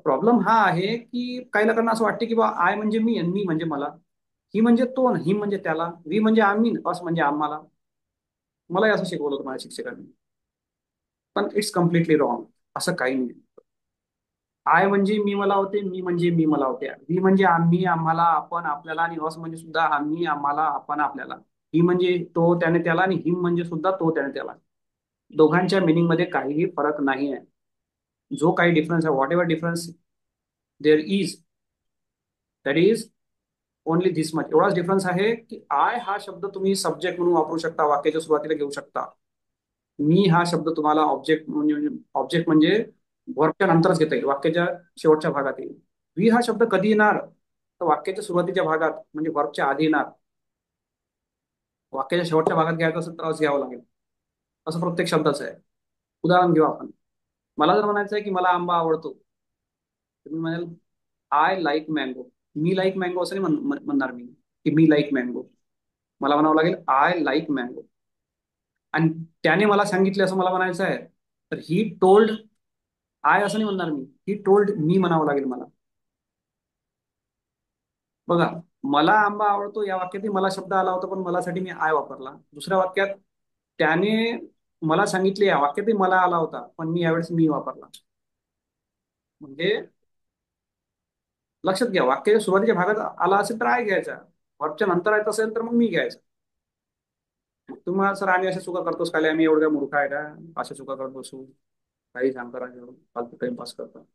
प्रॉब्लेम हा आहे की काही लोकांना असं वाटते की बा आय म्हणजे मी आणि मी म्हणजे मला, ही म्हणजे तो आणि ही म्हणजे त्याला, वी म्हणजे आम्ही, अस म्हणजे आम्हाला. मलाही असं शिकवलं होतं माझ्या शिक्षकांनी, पण इट्स कम्प्लिटली रॉंग. असं काही नाही. आय म्हणजे मी मला होते, मी म्हणजे मी मला होते, वी म्हणजे आम्ही, आम्हाला, आपण, आपल्याला, आणि अस म्हणजे सुद्धा आम्ही, आम्हाला, आपण, आपल्याला. ही म्हणजे तो त्याने त्याला, आणि हिम म्हणजे सुद्धा तो त्याने त्याला. दोघांच्या मिनिंग मध्ये काहीही फरक नाही आहे. जो काही डिफरन्स आहे, whatever difference there is, that is only this much. एवढाच डिफरन्स आहे की आय हा शब्द तुम्ही सब्जेक्ट म्हणून वापरू शकता, वाक्याच्या सुरुवातीला घेऊ शकता. मी हा शब्द तुम्हाला ऑब्जेक्ट म्हणजे वर्बच्या नंतरच घेता येईल, वाक्याच्या शेवटच्या भागात येईल. वी हा शब्द कधी येणार? तर वाक्याच्या सुरुवातीच्या भागात, म्हणजे वर्बच्या आधी येणार. वाक्याच्या शेवटच्या भागात घ्यायचं असेल तर घ्यावं लागेल. असं प्रत्येक शब्दाचं आहे. उदाहरण घेऊ आपण. मला जर म्हणायचं आहे की मला आंबा आवडतो, तर मी म्हणाल I like mango. Me like mango असं नाही म्हणणार मी, की मी लाईक मँगो. मला म्हणावं लागेल आय लाईक मँगो. आणि त्याने मला सांगितले असं मला म्हणायचं आहे, तर ही टोल्ड आय असं नाही म्हणणार मी, ही टोल्ड मी म्हणावं लागेल मला. बघा, मला आंबा आवडतो या वाक्यातही मला शब्द आला होता, पण मलासाठी मी आय वापरला. दुसऱ्या वाक्यात त्याने मला सांगितले या वाक्यातही मला आला होता, पण मी यावेळेस मी वापरला. म्हणजे लक्षात घ्या, वाक्याच्या सुरुवातीच्या भागात आला असेल तर आय घ्यायचा, वर्बच्या नंतर येत असेल तर मग मी घ्यायचा. तुम्हाला सर आम्ही अशा चुका करतोच काय, आम्ही एवढ्या मूर्ख आहे का अशा चुका करत बसू, काही सांगता राहिलो, फालतू टाइमपास करतो.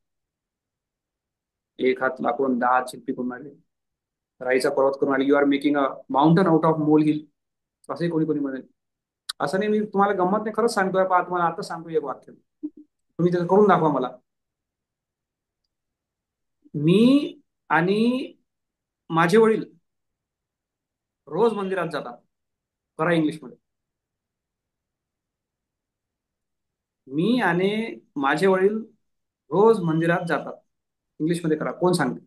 एक हात लाकून 10 हात शिल्पी करून आले, राईचा पर्वत करून आले. You are making a mountain out of molehill, असंही कोणी कोणी म्हणेल. असं नाही, मी तुम्हाला गंमत नाही, खरंच सांगतोय. पहा, तुम्हाला आता सांगतो एक वाक्य, तुम्ही त्याचं करून दाखवा मला. मी आणि माझे वडील रोज मंदिरात जातात. करा इंग्लिशमध्ये. मी आणि माझे वडील रोज मंदिरात जातात. इंग्लिशमध्ये करा. कोण सांगते?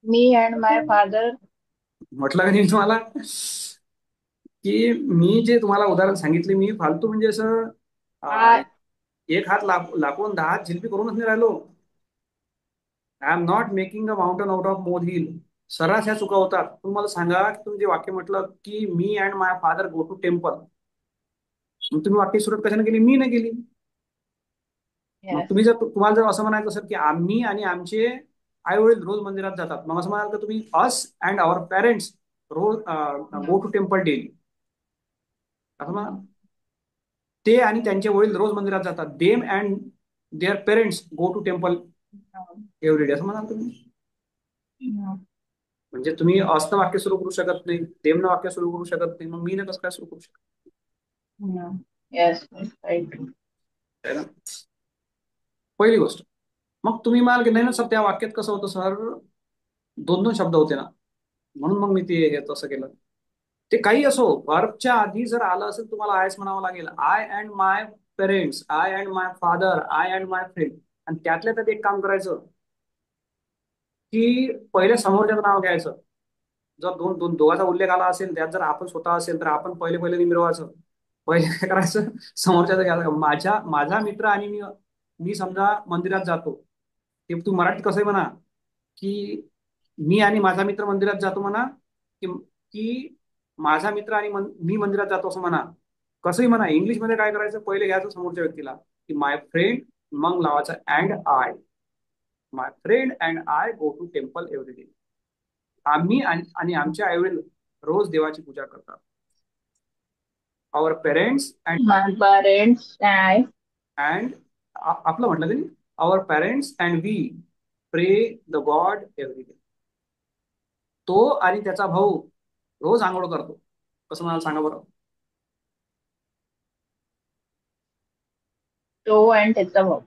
Me and my father. म्हटलं का नाही तुम्हाला की मी जे तुम्हाला उदाहरण सांगितले, मी फालतू म्हणजे असं अं, I एक हात लाकून 10 हात शिल्पी करूनच नाही राहिलो. I am not making a mountain out of मोल हिल. सर्रास ह्या चुका होतात. तुम्ही मला सांगा की तुम्ही जे वाक्य म्हटलं की मी and my father go to temple, मग तुम्ही वाक्य सुरुवात कशाने केली? मी नाही केली. मग yes. तुम्ही जर तुम्हाला जर असं म्हणायचं असेल की आम्ही आणि आमचे आई वडील रोज मंदिरात जातात, मग असं म्हणाल का तुम्ही अस अँड आवर पेरेंट्स रोज go No. To temple daily, असं म्हणा. ते आणि त्यांचे वडील रोज मंदिरात जातात. Them and their parents go to temple No. Every day, असं म्हणाल तुम्ही. No. म्हणजे तुम्ही असं वाक्य सुरू करू शकत नाही, देमनं वाक्य सुरू करू शकत नाही, मग मी कसं काय सुरू करू शकतो? No. Yes. Yes, right. है ना? पहिली गोष्ट. मग तुम्ही म्हणाल की नाही ना सर, त्या वाक्यात कसं होतं सर, दोन दोन शब्द होते ना, म्हणून मग मी ते हे तसं केलं. ते काही असो, वर्बच्या आधी जर आलं असेल तुम्हाला आयच म्हणावं लागेल. I and my parents, I and my father, I and my friend. आणि त्यातल्या त्यात एक काम करायचं की पहिले समोरच्याचं नाव घ्यायचं. जर दोन दोन दोघांचा उल्लेख आला असेल, त्यात जर आपण स्वतः असेल तर आपण पहिले पहिले मिरवायचं. पहिले काय करायचं, समोरच्याचं घ्यायचं. माझा मित्र आणि मी, मी समजा मंदिरात जातो, ते तू मराठीत कसं म्हणा की मी आणि माझा मित्र मंदिरात जातो म्हणा, की की माझा मित्र आणि मी मंदिरात जातो असं म्हणा. कसंही म्हणा, इंग्लिशमध्ये काय करायचं, पहिले घ्यायचं समोरच्या व्यक्तीला, की माय फ्रेंड, मग लावायचं and I. My friend and I go to temple every day. आम्ही आणि आमचे आईवडील रोज देवाची पूजा करतात. Our parents and My parents and I. And आपलं म्हटलं त्यांनी our parents and we pray the God every day. तो आणि त्याचा भाऊ रोज आंघोळ करतो. कसं मला सांगा बरं. तो and त्याचा भाऊ.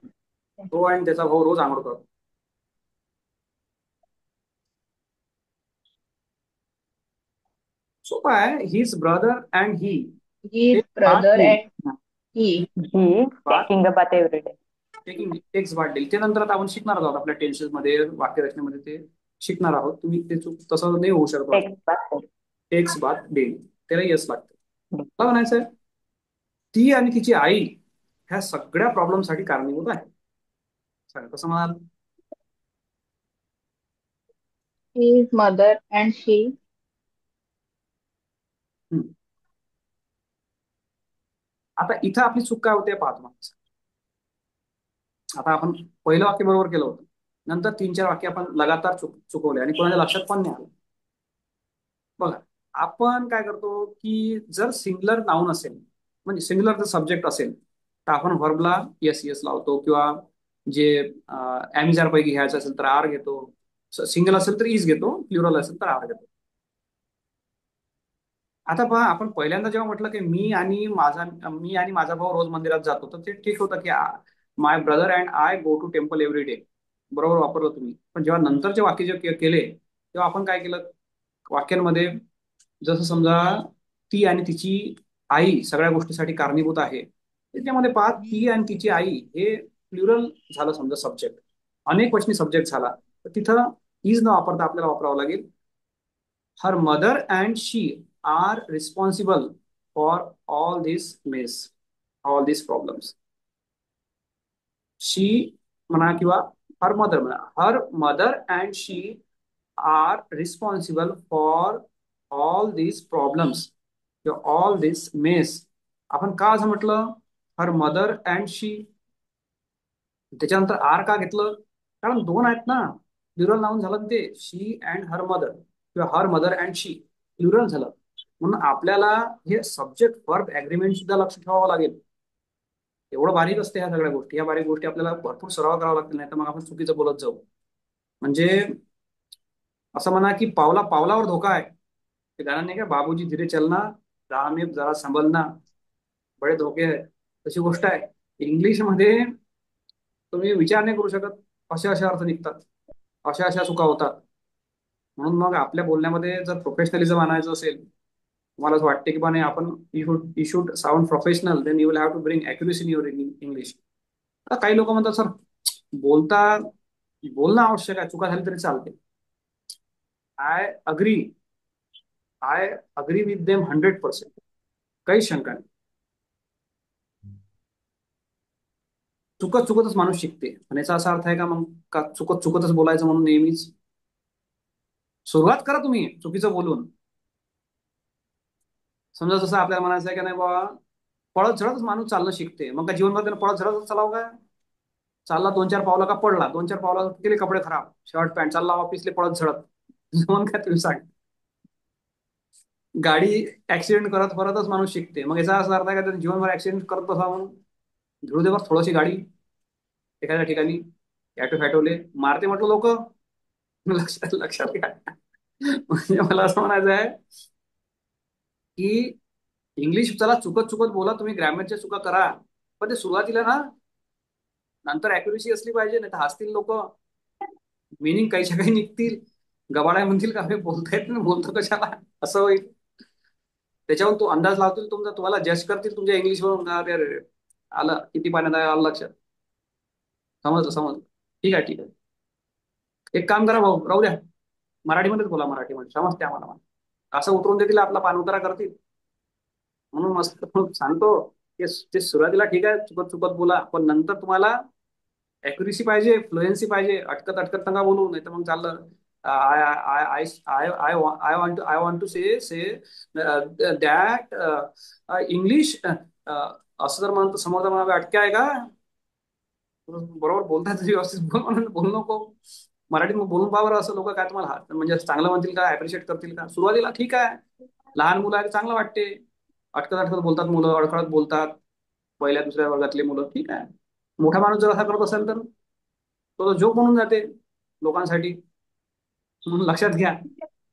तो आणि त्याचा भाऊ रोज आंघोळ करतो. सोपं आहे. His brother and he. His brother and he He is taking a bath every day. Taking takes bath daily. ते नंतर आता आपण शिकणार आहोत आपल्या टेन्सेस मध्ये, वाक्यरचनेमध्ये ते शिकणार आहोत. तुम्ही ते तसं नाही होऊ शकत. Takes bath every takes bath daily, त्याला यस लागतं. day. मला म्हणायचंय ती आणि तिची आई ह्या सगळ्या प्रॉब्लेम साठी कारणीभूत आहे. सांगा कसं म्हणाल. his mother and she हम्म. आता इथं आपली चूक काय होते पाहतो मग. आता आपण पहिलं वाक्य बरोबर केलं होतं, नंतर 3-4 वाक्य आपण लगातार चुकवले आणि कोणाच्या लक्षात पण नाही आलं. बघा आपण काय करतो की जर सिंगुलर नाऊन असेल, म्हणजे सिंगुलर जर सब्जेक्ट असेल तर आपण व्हर्बला यस यस लावतो, किंवा जे ॲमिजार पैकी घ्यायचं असेल तर आर घेतो. सिंगल असेल तर इज घेतो, प्लुरल असेल तर आर घेतो. आता पहा आपण पहिल्यांदा जेव्हा म्हटलं की मी आणि माझा भाऊ रोज मंदिरात जातो, तर ते ठीक होतं की my brother and I go to temple every day, बरोबर वापरलं तुम्ही. पण जेव्हा नंतरचे वाक्य जे केले तेव्हा आपण काय केलं वाक्यांमध्ये, जसं समजा ती आणि तिची आई सगळ्या गोष्टीसाठी कारणीभूत आहे, त्याच्यामध्ये पहा ती आणि तिची आई हे प्लुरल झालं समजा सब्जेक्ट, अनेक वचनी सब्जेक्ट झाला, तर तिथं इज न वापरता आपल्याला वापरावं लागेल her mother and she are responsible for all this mess, all this problems. She म्हणा किंवा हर मदर म्हणा, her mother and she are responsible for all this problems किंवा ऑल दिस मेस. आपण का असं म्हटलं हर मदर अँड शी, त्याच्यानंतर R का घेतलं, कारण दोन आहेत ना, प्लुरल नाऊन झालं ते शी अँड हर मदर, किंवा her mother and she plural झालं. म्हणून आपल्याला हे सब्जेक्ट वर्ब ऍग्रीमेंट सुद्धा लक्ष ठेवावं लागेल. एवढं बारीक असते ह्या सगळ्या गोष्टी. ह्या बारीक गोष्टी आपल्याला भरपूर सराव करावा लागतील, नाही तर मग आपण चुकीचं बोलत जाऊ. म्हणजे असं म्हणा की पावला पावलावर धोका आहे. ते गाणं नाही का, बाबूजी धीरे चलना राह में जरा संभलना बडे धोके आहे, तशी गोष्ट आहे. इंग्लिशमध्ये तुम्ही विचार नाही करू शकत, असे असे अर्थ निघतात, अशा अशा चुका होतात. म्हणून मग आपल्या बोलण्यामध्ये जर प्रोफेशनलिझम आणायचं असेल, तुम्हाला असं वाटते की बा नाही आपण you should sound professional, then you will have to bring accuracy in your English. काही लोक म्हणतात सर बोलता बोलणं आवश्यक आहे, चुका झाली तरी चालते. I agree, I agree with them 100%, काही शंका नाही. चुकत चुकतच माणूस शिकते, आणि याचा असा अर्थ आहे का मग का चुकत चुकतच बोलायचं म्हणून नेहमीच. सुरुवात करा तुम्ही चुकीचं बोलून. समजा जसं आपल्याला म्हणायचं आहे की नाही बाबा पळत झडतच माणूस चालणं शिकते, मग का जीवनभर त्यानं पळत झडतच चालावं काय. चालला 2-4 पावलं का पडला, 2-4 पावला केले कपडे खराब, शर्ट पॅन्ट, चालला ऑफिसले पळत झडत, मग काय तुम्ही सांग. गाडी ऍक्सिडेंट करत करतच माणूस शिकते, मग याचा असा अर्थ आहे का त्यानं जीवनभर ऍक्सिडेंट करत बसा म्हणून. ध्रुवदेवर थोडीशी गाडी एखाद्या ठिकाणी ॲटो फॅटोले मारते म्हटलं लोक, लक्षात लक्षात घ्या. म्हणजे मला असं म्हणायचं आहे की इंग्लिश चला चुकत चुकत बोला तुम्ही, ग्रॅमरच्या चुका करा, पण ते सुरुवातीला ना, नंतर अॅक्युरेसी असली पाहिजे, नाही तर हसतील लोक, मिनिंग काहीच्या काही निघतील, गबाळ्या म्हणतील का बोलता येत नाही, बोलतो कशाला, असं होईल. त्याच्यावर तो अंदाज लावतील तुमचा, तुम्हाला जज करतील तुमच्या इंग्लिशवरून, का अरे अरे, आलं किती पाण्यात आहे, आलं लक्षात. समजलं समजलं, ठीक आहे ठीक आहे. एक काम करा भाऊ, राहू द्या, मराठीमध्येच बोला, मराठीमध्ये समजते आम्हाला. असं उतरून देतील आपला पाणउतारा करतील. म्हणून मस्त सांगतो की ते सुरुवातीला ठीक आहे चुकत चुकत बोला, पण नंतर तुम्हाला अॅक्युरेसी पाहिजे, फ्लुएन्सी पाहिजे. अटकत अटकत नका बोलू, नाही तर मग चाललं I I I I I I want to say that English, असं जर म्हणतो समोरचा मला अटक्या आहे का, बरोबर बोलताय तुम्ही, व्यवस्थित बोल म्हणून बोलू नको. मराठीत मग बोलून पहा बरं, असं लोक काय तुम्हाला म्हणजे चांगलं म्हणतील का, अप्रिशिएट करतील का. सुरुवातीला ठीक आहे, लहान मुलं आहे चांगलं वाटते, अटकत अटकत बोलतात मुलं, अडखळत बोलतात, पहिल्या दुसऱ्या वर्गातले मुलं, ठीक आहे. मोठा माणूस जर असा करत असेल तर तो जोक म्हणून जाते लोकांसाठी. म्हणून लक्षात घ्या,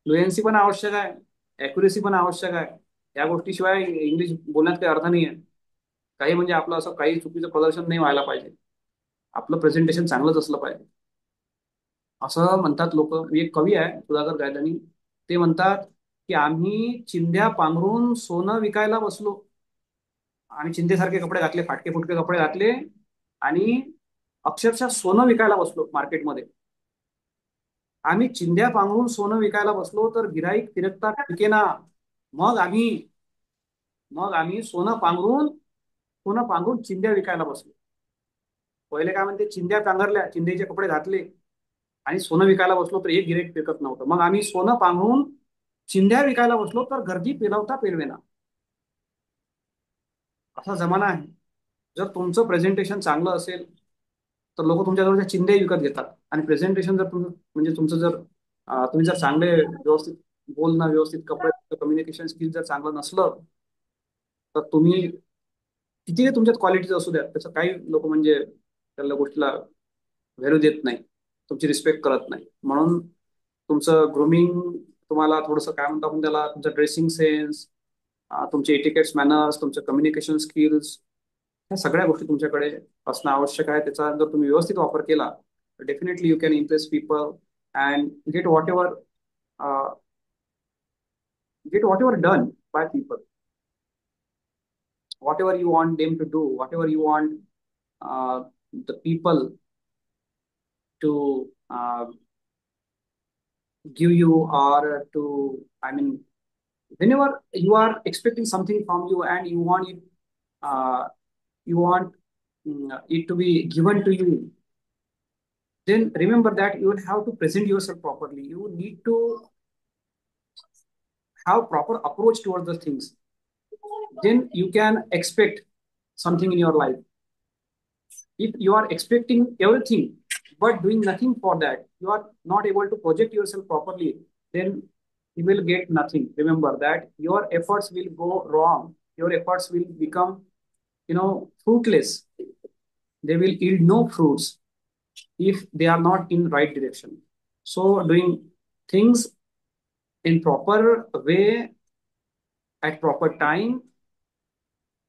फ्लुएन्सी पण आवश्यक आहे, अॅक्युरेसी पण आवश्यक आहे. या गोष्टीशिवाय इंग्लिश बोलण्यात काही अर्थ नाही आहे. काही म्हणजे आपलं असं काही चुकीचं प्रदर्शन नाही व्हायला पाहिजे. आपलं प्रेझेंटेशन चांगलंच असलं पाहिजे. असं म्हणतात लोक. एक कवी आहे सुधाकर गायधनी, ते म्हणतात की आम्ही चिंध्या पांघरून सोनं विकायला बसलो. आम्ही चिंधेसारखे कपडे घातले, फाटके फुटके कपडे घातले आणि अक्षरशः सोनं विकायला बसलो मार्केटमध्ये. आम्ही चिंध्या पांघरून सोनं विकायला बसलो तर गिराईक तिरकता टिकेना. मग आम्ही मग आम्ही सोनं पांघरून चिंध्या विकायला बसलो. पहिले काय म्हणते, चिंध्या पांघरल्या, चिंधेचे कपडे घातले आणि सोनं विकायला बसलो तर एक गिराईक टिकत नव्हतं. मग आम्ही सोनं पांघरून चिंध्या विकायला बसलो तर गर्दी पेलवता पेलवेना. असा जमाना आहे. जर तुमचं प्रेझेंटेशन चांगलं असेल तर लोक तुमच्याजवळच्या चिंध्याही विकत घेतात. आणि प्रेझेंटेशन जर तुमचं म्हणजे तुमचं जर तुम्ही जर चांगले व्यवस्थित बोलणं, व्यवस्थित कपडे, कम्युनिकेशन स्किल जर चांगलं नसलं तर तुम्ही कितीही तुमच्यात क्वालिटीज असू द्या, त्याचं काही लोक म्हणजे त्या गोष्टीला व्हॅल्यू देत नाही, तुमची रिस्पेक्ट करत नाही. म्हणून तुमचं ग्रुमिंग, तुम्हाला थोडंसं काय म्हणतो आपण त्याला, तुमचं ड्रेसिंग सेन्स, तुमचे एटिकेट्स मॅनर्स, तुमचे कम्युनिकेशन स्किल्स, ह्या सगळ्या गोष्टी तुमच्याकडे असणं आवश्यक आहे. त्याचा जर तुम्ही व्यवस्थित वापर केला तर definitely you can impress people and get what ever done by people. Whatever you want them to do, whatever you want the people to give you, or to, I mean, whenever you are expecting something from you and uh, you want it to be given to you, then remember that you will have to present yourself properly. You need to have proper approach towards the things. Then you can expect something in your life. If you are expecting everything but doing nothing for that, you are not able to project yourself properly, then you will get nothing. Remember that your efforts will go wrong. Your efforts will become, fruitless. They will yield no fruits if they are not in right direction. So doing things in proper way at proper time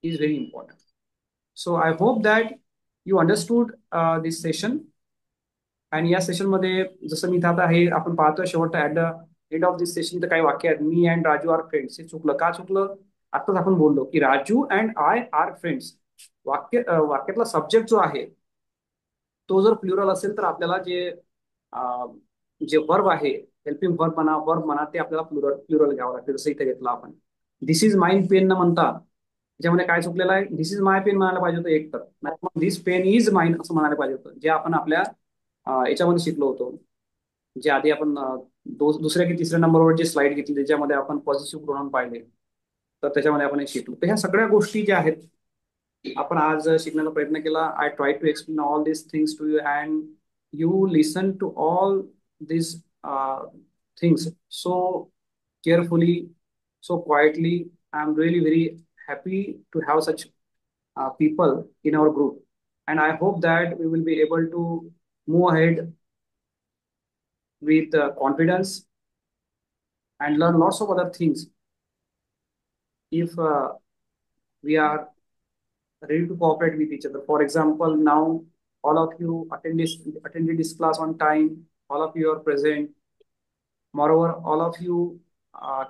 is very important. So I hope that you understood this session. आणि या सेशनमध्ये जसं मी इथं आता हे आपण पाहतो शेवटचा at the end of this session, तर काही वाक्य आहेत, मी अँड राजू आर फ्रेंड्स. हे चुकलं. का चुकलं? आताच आपण बोललो की Raju and I are friends. वाक्यातला सब्जेक्ट जो आहे तो जर प्लुरल असेल तर आपल्याला जे वर्ब आहे, हेल्पिंग वर्ब म्हणा, ते आपल्याला प्लुरल घ्यावं लागते. जसं इथे घेतलं आपण, दिस इज माइन पेन न म्हणता त्याच्यामध्ये काय चुकलेलं आहे, दिस इज माय पेन म्हणायला पाहिजे होतं एक तर, नाही दिस पेन इज माइन असं म्हणायला पाहिजे होतं, जे आपण आपल्या याच्यामध्ये शिकलो होतो. जे आधी आपण दुसऱ्या की तिसऱ्या नंबरवर जे स्लाइड घेतली त्याच्यामध्ये आपण पॉझिटिव्ह प्रोनाउन पाहिले, तर त्याच्यामध्ये आपण हे शिकलो. तर ह्या सगळ्या गोष्टी ज्या आहेत आपण आज शिकण्याचा प्रयत्न केला. I try to explain all this things to you and you listen to all this things so carefully, so quietly. I'm really very happy to have such people in our group, and I hope that we will be able to move ahead with confidence and learn lots of other things if we are ready to cooperate with each other. For example, now all of you attended this class on time. All of you are present. Moreover, all of you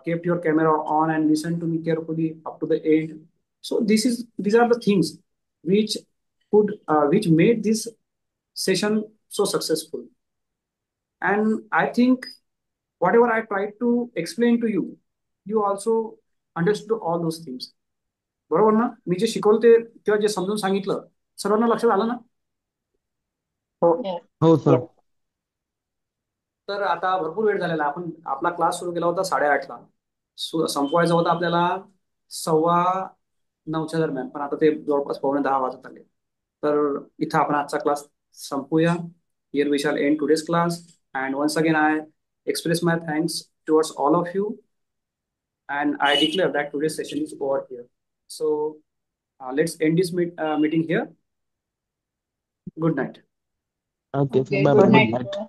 kept your camera on and listened to me carefully up to the end. So these are the things which which made this session so successful. And I think whatever I tried to explain to you, you also understood all those things. बरोबर ना? मी जे शिकवलं ते किंवा जे समजून सांगितलं सर्वांना लक्षात आलं ना? हो. Yes. हो सर. तर आता भरपूर वेळ झालेला. आपण आपला क्लास सुरू केला होता 8:30ला. संपवायचा होता आपल्याला 9:15च्या दरम्यान, पण आता ते जवळपास 9:45 वाजत आले. तर इथं आपण आजचा क्लास संपूया. Here we shall end today's class, and once again I express my thanks towards all of you, and I declare that today's session is over here. So let's end this meeting here. Good night. Okay, sir. Okay, Bye good bye. Good Good night, night. night. sir.